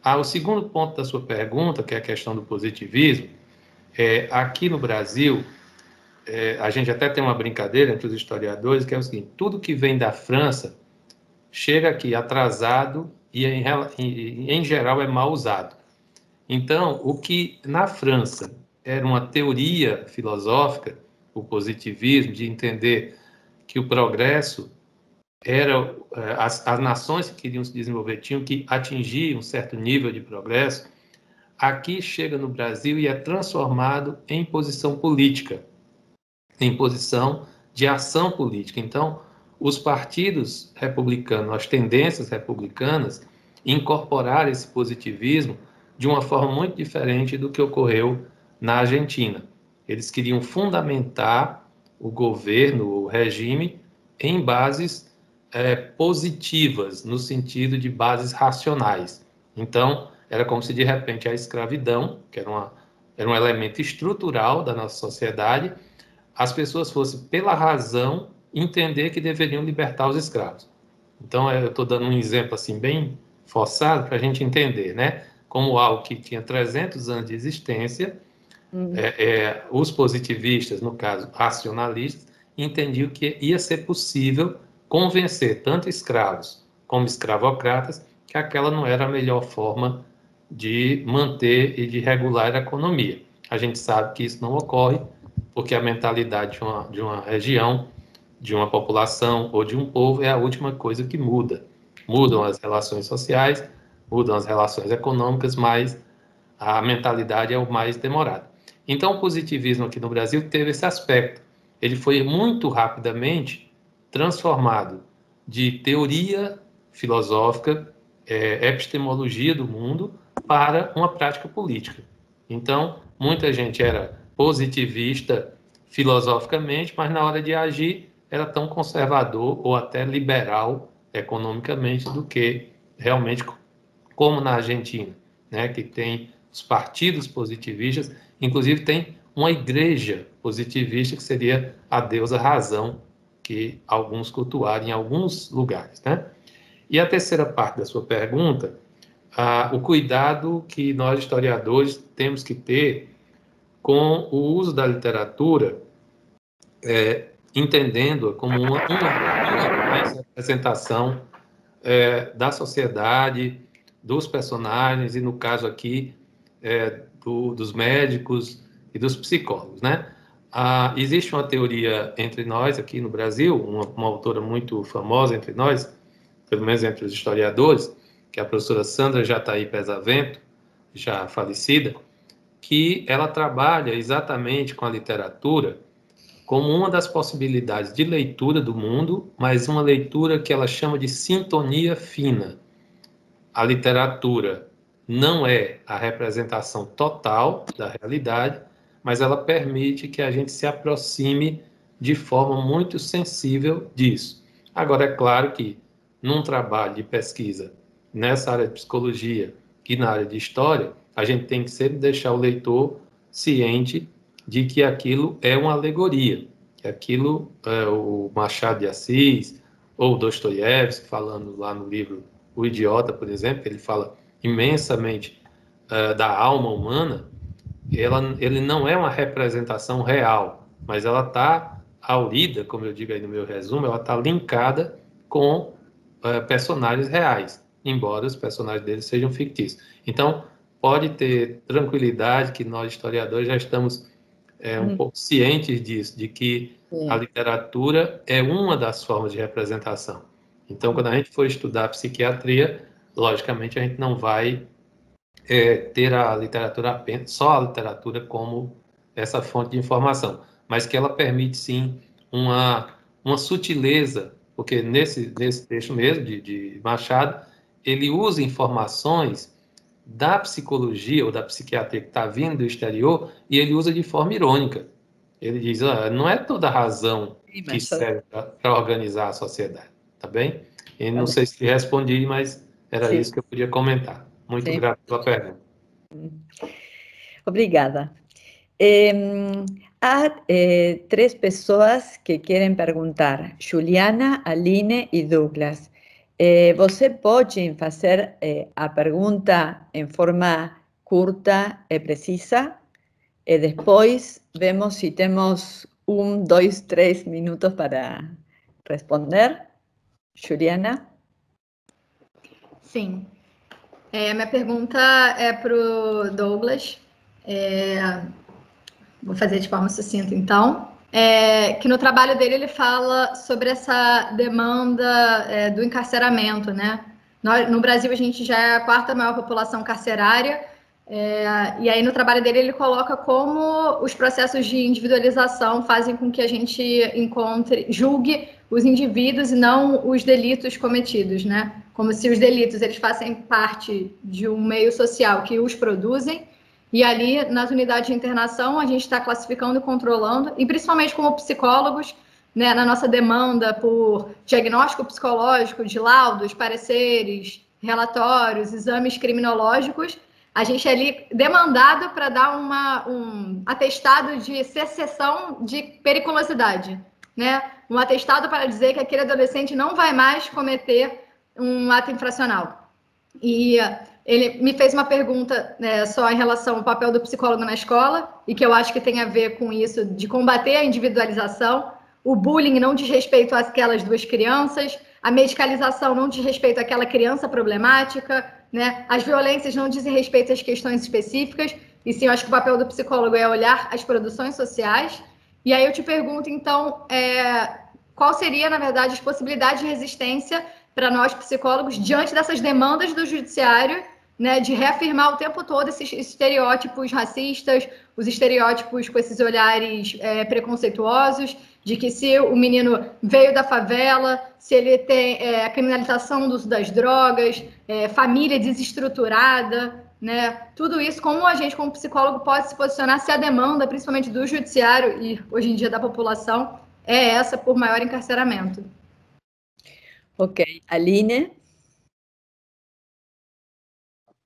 O segundo ponto da sua pergunta, que é a questão do positivismo, aqui no Brasil, a gente até tem uma brincadeira entre os historiadores, que é o seguinte: tudo que vem da França chega aqui atrasado e, em geral, é mal usado. Então, o que na França era uma teoria filosófica, o positivismo, de entender que o progresso era... As nações que queriam se desenvolver tinham que atingir um certo nível de progresso, aqui chega no Brasil e é transformado em posição política, em posição de ação política. Então, os partidos republicanos, as tendências republicanas, incorporaram esse positivismo de uma forma muito diferente do que ocorreu na Argentina. Eles queriam fundamentar o governo, o regime, em bases positivas, no sentido de bases racionais. Então, era como se, de repente, a escravidão, que era um elemento estrutural da nossa sociedade, as pessoas fossem, pela razão, entender que deveriam libertar os escravos. Então, eu estou dando um exemplo assim bem forçado para a gente entender, né? Como algo que tinha 300 anos de existência, os positivistas, no caso, racionalistas, entendiam que ia ser possível convencer tanto escravos como escravocratas que aquela não era a melhor forma de manter e de regular a economia. A gente sabe que isso não ocorre, porque a mentalidade de uma região, de uma população ou de um povo é a última coisa que muda. Mudam as relações sociais, mudam as relações econômicas, mas a mentalidade é o mais demorado. Então, o positivismo aqui no Brasil teve esse aspecto. Ele foi muito rapidamente transformado de teoria filosófica epistemologia do mundo para uma prática política. Então, muita gente era positivista filosoficamente, mas na hora de agir era tão conservador ou até liberal economicamente do que realmente como na Argentina, né, que tem os partidos positivistas, inclusive tem uma igreja positivista que seria a deusa razão, que alguns cultuaram em alguns lugares, né? E a terceira parte da sua pergunta, o cuidado que nós historiadores temos que ter com o uso da literatura, entendendo-a como uma representação da sociedade, dos personagens, e no caso aqui, dos médicos e dos psicólogos, né? Existe uma teoria entre nós, aqui no Brasil, uma autora muito famosa entre nós, pelo menos entre os historiadores, que é a professora Sandra Jataí Pesavento, já falecida, que ela trabalha exatamente com a literatura como uma das possibilidades de leitura do mundo, mas uma leitura que ela chama de sintonia fina. A literatura não é a representação total da realidade, mas ela permite que a gente se aproxime de forma muito sensível disso. Agora, é claro que num trabalho de pesquisa nessa área de psicologia e na área de história, a gente tem que sempre deixar o leitor ciente de que aquilo é uma alegoria, que aquilo o Machado de Assis ou Dostoiévski, falando lá no livro O Idiota, por exemplo, ele fala imensamente da alma humana. Ele não é uma representação real, mas ela está aurida, como eu digo aí no meu resumo, ela está linkada com personagens reais, embora os personagens deles sejam fictícios. Então, pode ter tranquilidade que nós, historiadores, já estamos um pouco cientes disso, de que a literatura é uma das formas de representação. Então, quando a gente for estudar psiquiatria, logicamente a gente não vai ter a literatura apenas, só a literatura como essa fonte de informação, mas que ela permite, sim, uma sutileza, porque nesse texto mesmo, de Machado, ele usa informações da psicologia ou da psiquiatria que está vindo do exterior, e ele usa de forma irônica. Ele diz, não é toda razão que serve para organizar a sociedade, tá bem? E não sei se respondi, mas era isso que eu podia comentar. Muito grato pela pergunta. Obrigada. Há 3 pessoas que querem perguntar, Juliana, Aline e Douglas. Você pode fazer a pergunta em forma curta e precisa, e depois vemos se temos 1, 2, 3 minutos para responder. Juliana? Sim. Minha pergunta é para o Douglas. Vou fazer de forma sucinta, então. Que no trabalho dele ele fala sobre essa demanda do encarceramento, né? No Brasil a gente já é a 4ª maior população carcerária, e aí no trabalho dele ele coloca como os processos de individualização fazem com que a gente julgue os indivíduos e não os delitos cometidos, né? Como se os delitos eles façam parte de um meio social que os produzem, e ali nas unidades de internação a gente está classificando e controlando, e principalmente como psicólogos, né, na nossa demanda por diagnóstico psicológico, de laudos, pareceres, relatórios, exames criminológicos, a gente é ali demandado para dar um atestado de cessação de periculosidade, né? Um atestado para dizer que aquele adolescente não vai mais cometer um ato infracional. E ele me fez uma pergunta só em relação ao papel do psicólogo na escola, e que eu acho que tem a ver com isso, de combater a individualização. O bullying não diz respeito àquelas 2 crianças, a medicalização não diz respeito àquela criança problemática, né? As violências não dizem respeito às questões específicas, e sim, eu acho que o papel do psicólogo é olhar as produções sociais. E aí eu te pergunto, então, qual seria, na verdade, as possibilidades de resistência para nós, psicólogos, diante dessas demandas do judiciário, né, de reafirmar o tempo todo esses estereótipos racistas, os estereótipos com esses olhares preconceituosos, de que se o menino veio da favela, se ele tem a criminalização do uso das drogas, família desestruturada, né, tudo isso, como a gente, como psicólogo, pode se posicionar se a demanda, principalmente do judiciário e, hoje em dia, da população, é essa por maior encarceramento. Ok. Aline?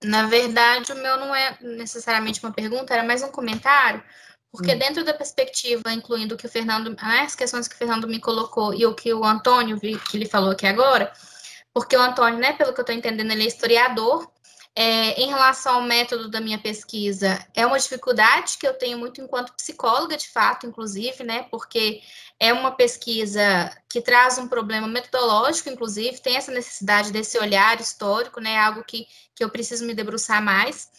Na verdade, o meu não é necessariamente uma pergunta, era mais um comentário, porque dentro da perspectiva, incluindo o que o Fernando, as questões que o Fernando me colocou e o que o Antônio, que ele falou aqui agora, porque o Antônio, né, pelo que eu estou entendendo, ele é historiador. Em relação ao método da minha pesquisa, é uma dificuldade que eu tenho muito enquanto psicóloga, de fato, inclusive, né, porque é uma pesquisa que traz um problema metodológico, inclusive, tem essa necessidade desse olhar histórico, né, algo que eu preciso me debruçar mais.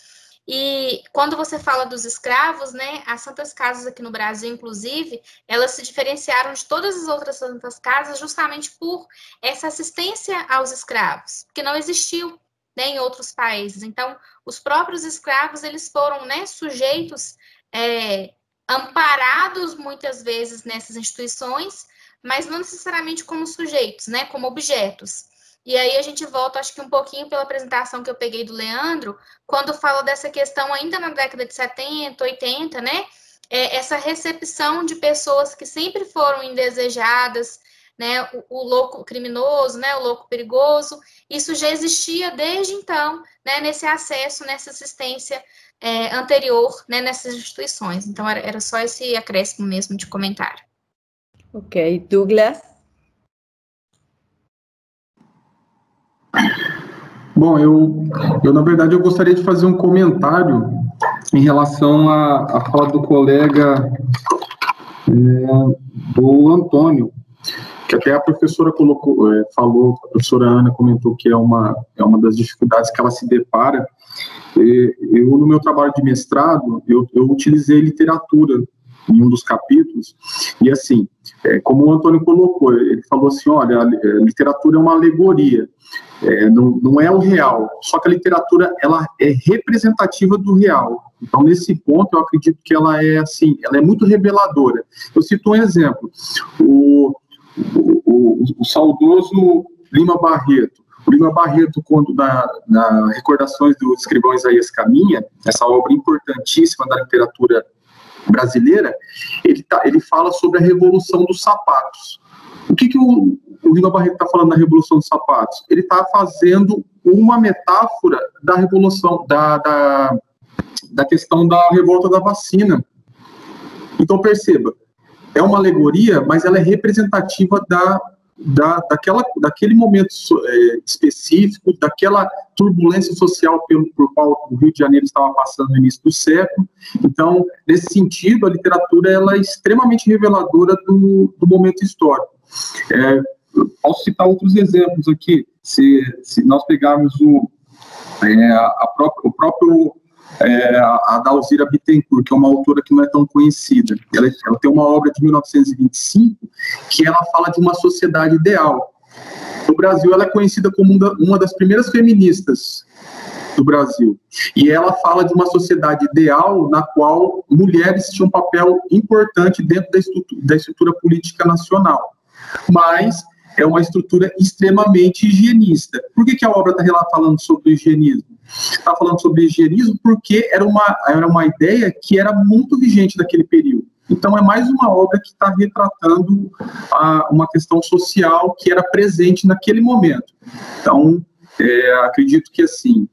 E quando você fala dos escravos, né, as Santas Casas aqui no Brasil, inclusive, elas se diferenciaram de todas as outras Santas Casas justamente por essa assistência aos escravos, porque não existiu, né, em outros países. Então, os próprios escravos, eles foram, né, sujeitos, amparados muitas vezes nessas instituições, mas não necessariamente como sujeitos, né, como objetos. E aí a gente volta, acho que um pouquinho pela apresentação que eu peguei do Leandro, quando fala dessa questão ainda na década de 70, 80, né, essa recepção de pessoas que sempre foram indesejadas, né, o louco criminoso, né, o louco perigoso, isso já existia desde então, né, nesse acesso, nessa assistência anterior, né, nessas instituições. Então, era só esse acréscimo mesmo de comentário. Ok. Douglas? Bom, eu na verdade, eu gostaria de fazer um comentário em relação à fala do colega do Antônio, que até a professora falou, a professora Ana comentou que é uma das dificuldades que ela se depara. Eu, no meu trabalho de mestrado, eu utilizei literatura em um dos capítulos, e assim, como o Antônio colocou, ele falou assim, olha, a literatura é uma alegoria, não é o real, só que a literatura, ela é representativa do real. Então, nesse ponto, eu acredito que ela é assim, ela é muito reveladora. Eu cito um exemplo, o saudoso Lima Barreto. O Lima Barreto, quando na Recordações do Escrivão Isaías Caminha, essa obra importantíssima da literatura brasileira, ele fala sobre a Revolução dos Sapatos. O que o Lima Barreto está falando da Revolução dos Sapatos? Ele está fazendo uma metáfora da Revolução, da questão da revolta da vacina. Então, perceba, é uma alegoria, mas ela é representativa daquele momento específico, daquela turbulência social por qual o Rio de Janeiro estava passando no início do século. Então, nesse sentido, a literatura ela é extremamente reveladora do momento histórico. Posso citar outros exemplos aqui. Se nós pegarmos a Dalzira Bittencourt, que é uma autora que não é tão conhecida. Ela tem uma obra de 1925 que ela fala de uma sociedade ideal. No Brasil, ela é conhecida como uma das primeiras feministas do Brasil. E ela fala de uma sociedade ideal na qual mulheres tinham um papel importante dentro da estrutura política nacional. Mas é uma estrutura extremamente higienista. Por que a obra está falando sobre higienismo? Está falando sobre higienismo porque era uma ideia que era muito vigente naquele período. Então, é mais uma obra que está retratando uma questão social que era presente naquele momento. Então, acredito que, assim,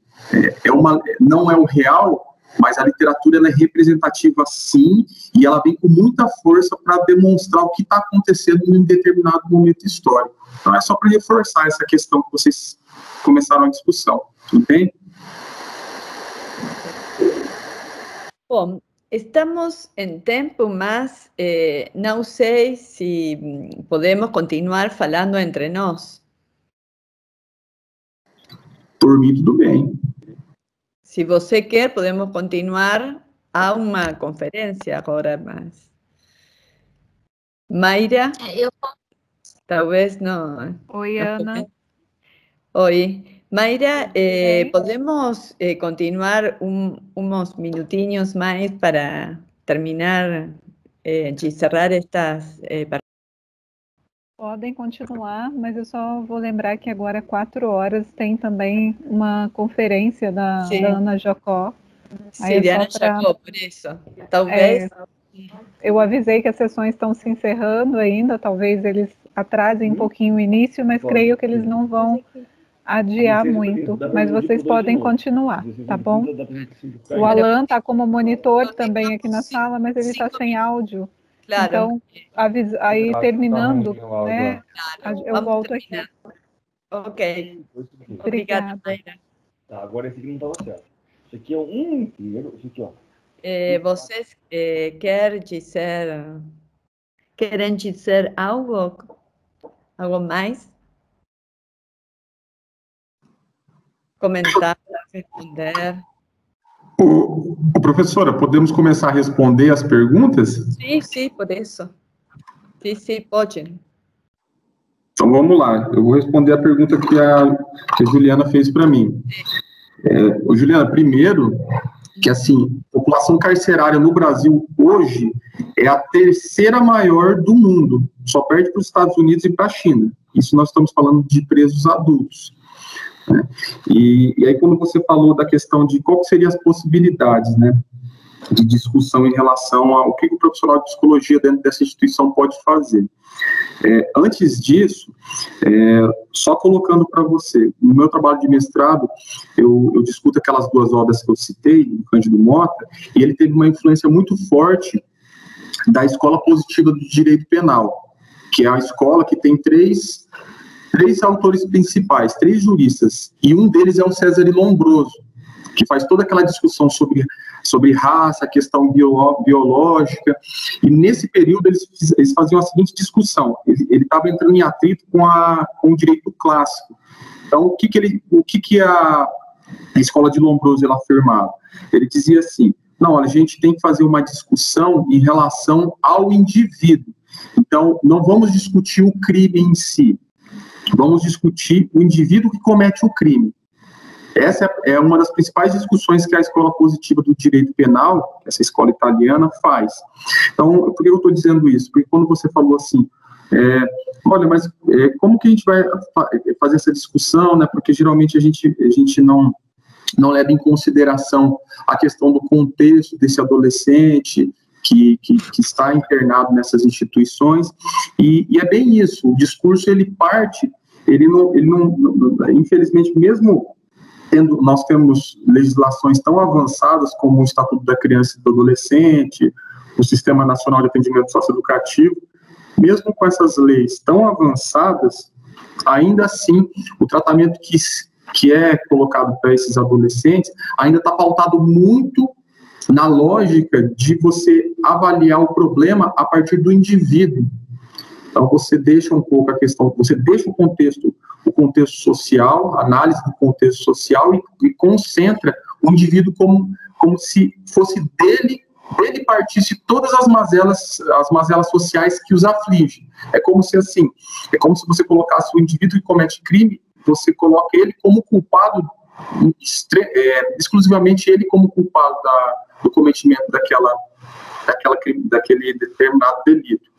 não é o real, mas a literatura ela é representativa, sim, e ela vem com muita força para demonstrar o que está acontecendo em um determinado momento histórico. Então, é só para reforçar essa questão que vocês começaram a discussão. Tudo bem? Bom, estamos em tempo, mas não sei se podemos continuar falando entre nós. Por mim, tudo bem. Se você quer, podemos continuar a uma conferência agora, mas... Mayra? Talvez não. Oi, Ana. Oi. Mayra, podemos continuar unos minutinhos mais para terminar de cerrar estas Podem continuar, mas eu só vou lembrar que agora, 4h, tem também uma conferência da Ana Jacó. Sim, de Ana Jacó, por isso. Talvez... eu avisei que as sessões estão se encerrando ainda, talvez eles atrasem um pouquinho o início, mas creio que eles não vão adiar muito, mas vocês podem continuar, tá bom? O Alan está como monitor também aqui na sala, mas ele está sem áudio. Claro. Então, aí terminando, né, eu volto aqui. Ok. Obrigada. Tá, agora esse aqui não estava certo. Isso aqui é um inteiro, isso aqui, ó. Vocês querem dizer algo mais? Comentar, responder. Professora, podemos começar a responder as perguntas? Sim, por isso. Sim, pode. Então, vamos lá. Eu vou responder a pergunta que a Juliana fez para mim. Juliana, primeiro, que assim, a população carcerária no Brasil hoje é a 3ª maior do mundo. Só perde para os Estados Unidos e para a China. Isso nós estamos falando de presos adultos. Né? E aí, quando você falou da questão de qual seriam as possibilidades, né, de discussão em relação ao que o profissional de psicologia dentro dessa instituição pode fazer. Antes disso, só colocando para você, no meu trabalho de mestrado, eu discuto aquelas 2 obras que eu citei, do Cândido Mota, e ele teve uma influência muito forte da Escola Positiva do Direito Penal, que é a escola que tem três autores principais, 3 juristas, e um deles é o César Lombroso, que faz toda aquela discussão sobre raça, questão biológica, e nesse período eles faziam a seguinte discussão, ele estava entrando em atrito com o direito clássico. Então, o que a escola de Lombroso ela afirmava? Ele dizia assim, não, a gente tem que fazer uma discussão em relação ao indivíduo, então não vamos discutir o crime em si, vamos discutir o indivíduo que comete o crime. Essa é uma das principais discussões que a Escola Positiva do Direito Penal, essa escola italiana, faz. Então, por que eu estou dizendo isso? Porque quando você falou assim, olha, mas como que a gente vai fazer essa discussão, né? Porque geralmente a gente não leva em consideração a questão do contexto desse adolescente que está internado nessas instituições, e é bem isso, o discurso ele não infelizmente, mesmo nós temos legislações tão avançadas como o Estatuto da Criança e do Adolescente, o Sistema Nacional de Atendimento Socioeducativo, mesmo com essas leis tão avançadas, ainda assim, o tratamento que é colocado para esses adolescentes ainda está pautado muito na lógica de você avaliar o problema a partir do indivíduo. Então, você deixa um pouco a questão, você deixa o contexto social, análise do contexto social e concentra o indivíduo como se fosse dele partisse todas as mazelas sociais que os afligem. É como se você colocasse o indivíduo que comete crime, você coloca ele como culpado, exclusivamente ele como culpado do cometimento daquele determinado delito.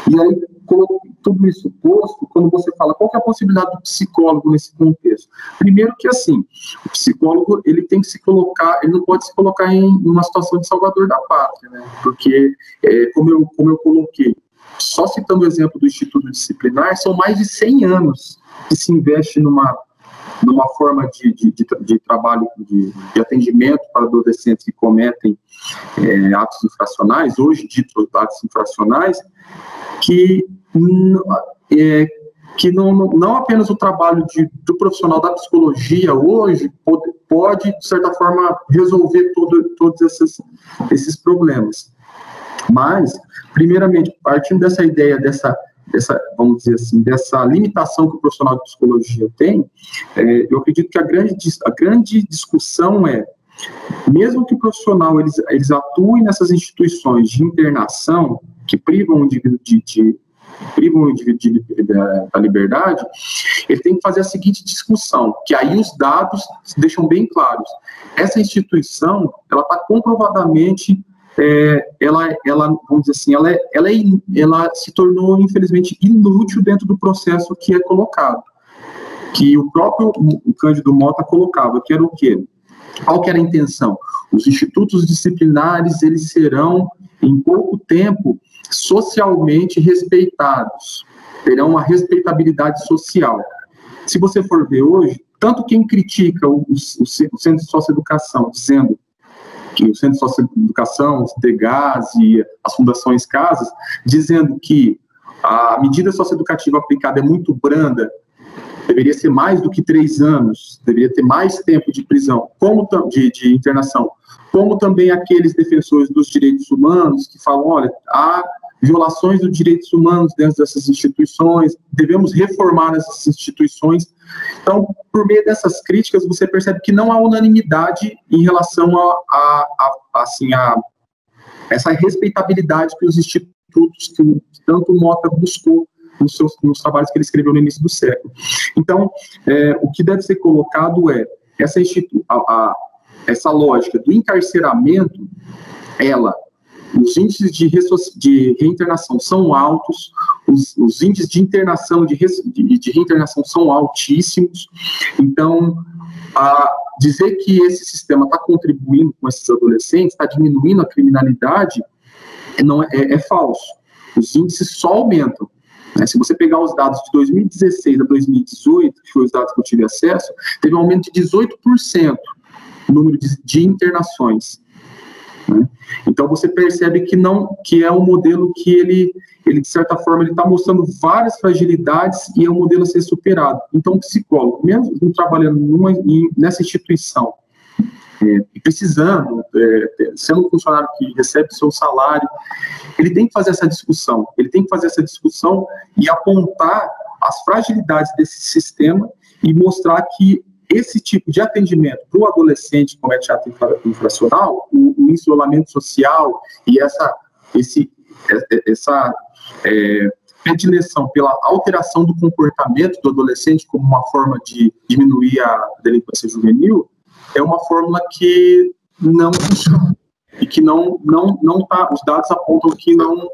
E aí, com tudo isso posto, quando você fala qual que é a possibilidade do psicólogo nesse contexto? Primeiro que, assim, o psicólogo, ele tem que se colocar, ele não pode se colocar em uma situação de salvador da pátria, né? Porque, como eu coloquei, só citando o exemplo do Instituto Disciplinar, são mais de 100 anos que se investe numa forma de trabalho, de atendimento para adolescentes que cometem atos infracionais, hoje ditos atos infracionais, que não apenas o trabalho do profissional da psicologia hoje pode, de certa forma, resolver todos esses problemas. Mas, primeiramente, partindo dessa ideia, vamos dizer assim, dessa limitação que o profissional de psicologia tem, eu acredito que a grande discussão mesmo que o profissional eles atuem nessas instituições de internação que privam o indivíduo privam o indivíduo da liberdade, ele tem que fazer a seguinte discussão, que aí os dados deixam bem claros. Essa instituição, ela está comprovadamente, vamos dizer assim, ela se tornou, infelizmente, inútil dentro do processo que é colocado, que o próprio Cândido Mota colocava, que era o quê? Qual que era a intenção? Os institutos disciplinares, eles serão, em pouco tempo, socialmente respeitados, terão uma respeitabilidade social. Se você for ver hoje, tanto quem critica o Centro de Socioeducação, dizendo que o Centro de Socioeducação, o CETEGAS e as fundações Casas, dizendo que a medida socioeducativa aplicada é muito branda, deveria ser mais do que 3 anos, deveria ter mais tempo de prisão, de internação, como também aqueles defensores dos direitos humanos que falam, olha, há violações dos direitos humanos dentro dessas instituições, devemos reformar essas instituições. Então, por meio dessas críticas, você percebe que não há unanimidade em relação a essa respeitabilidade que os institutos, que tanto o Mota buscou nos trabalhos que ele escreveu no início do século. Então, o que deve ser colocado é essa lógica do encarceramento, os índices de reinternação são altos, os índices de internação de reinternação são altíssimos. Então, dizer que esse sistema está contribuindo com esses adolescentes, está diminuindo a criminalidade, é falso. Os índices só aumentam. Se você pegar os dados de 2016 a 2018, que foi os dados que eu tive acesso, teve um aumento de 18% no número de internações. Então você percebe que é um modelo que ele de certa forma, ele está mostrando várias fragilidades e é um modelo a ser superado. Então o psicólogo, mesmo trabalhando nessa instituição, precisando, sendo um funcionário que recebe seu salário, ele tem que fazer essa discussão, e apontar as fragilidades desse sistema e mostrar que esse tipo de atendimento para o adolescente que comete ato infracional, o isolamento social e essa predileção pela alteração do comportamento do adolescente como uma forma de diminuir a delinquência juvenil, é uma fórmula que não funciona e que não tá, os dados apontam que não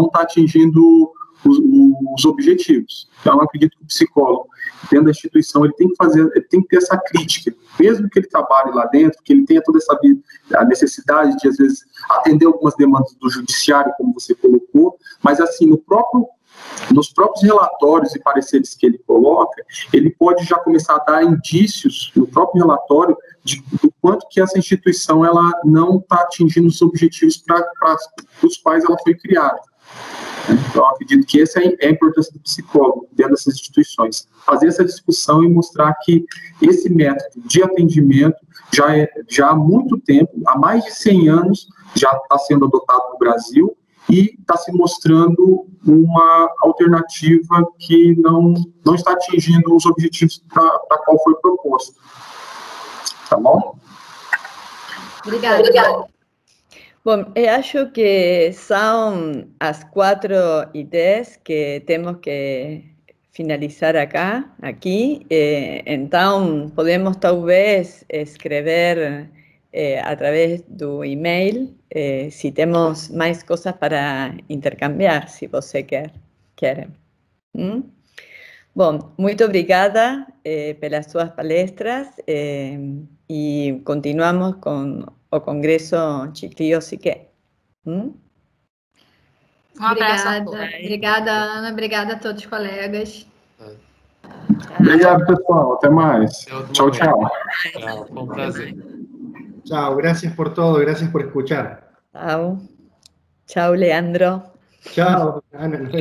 tá atingindo os objetivos. Então, eu acredito que o psicólogo, dentro da instituição, ele tem que ter essa crítica, mesmo que ele trabalhe lá dentro, que ele tenha toda a necessidade de, às vezes, atender algumas demandas do judiciário, como você colocou, mas, assim, nos próprios relatórios e pareceres que ele coloca, ele pode já começar a dar indícios no próprio relatório do quanto que essa instituição ela não está atingindo os objetivos para os quais ela foi criada. Então, eu acredito que essa é a importância do psicólogo dentro dessas instituições. Fazer essa discussão e mostrar que esse método de atendimento já há muito tempo, há mais de 100 anos, já está sendo adotado no Brasil e está se mostrando uma alternativa que não está atingindo os objetivos para qual foi proposto. Tá bom? Obrigada. Bom, eu acho que são as 4:10 que temos que finalizar aqui. Então, podemos talvez escrever a través do e-mail se temos mais coisas para intercambiar, se você quer. Bom, muito obrigada pelas suas palestras e continuamos com o Congresso Chiclio Siqué. Um abraço a todos. Obrigada, Ana. Obrigada a todos os colegas. Obrigado, pessoal. Até mais. Tchau, tchau. Tchau, foi um prazer. Chao, gracias por todo, gracias por escuchar. Chao. Chao, Leandro. Chao, Ana.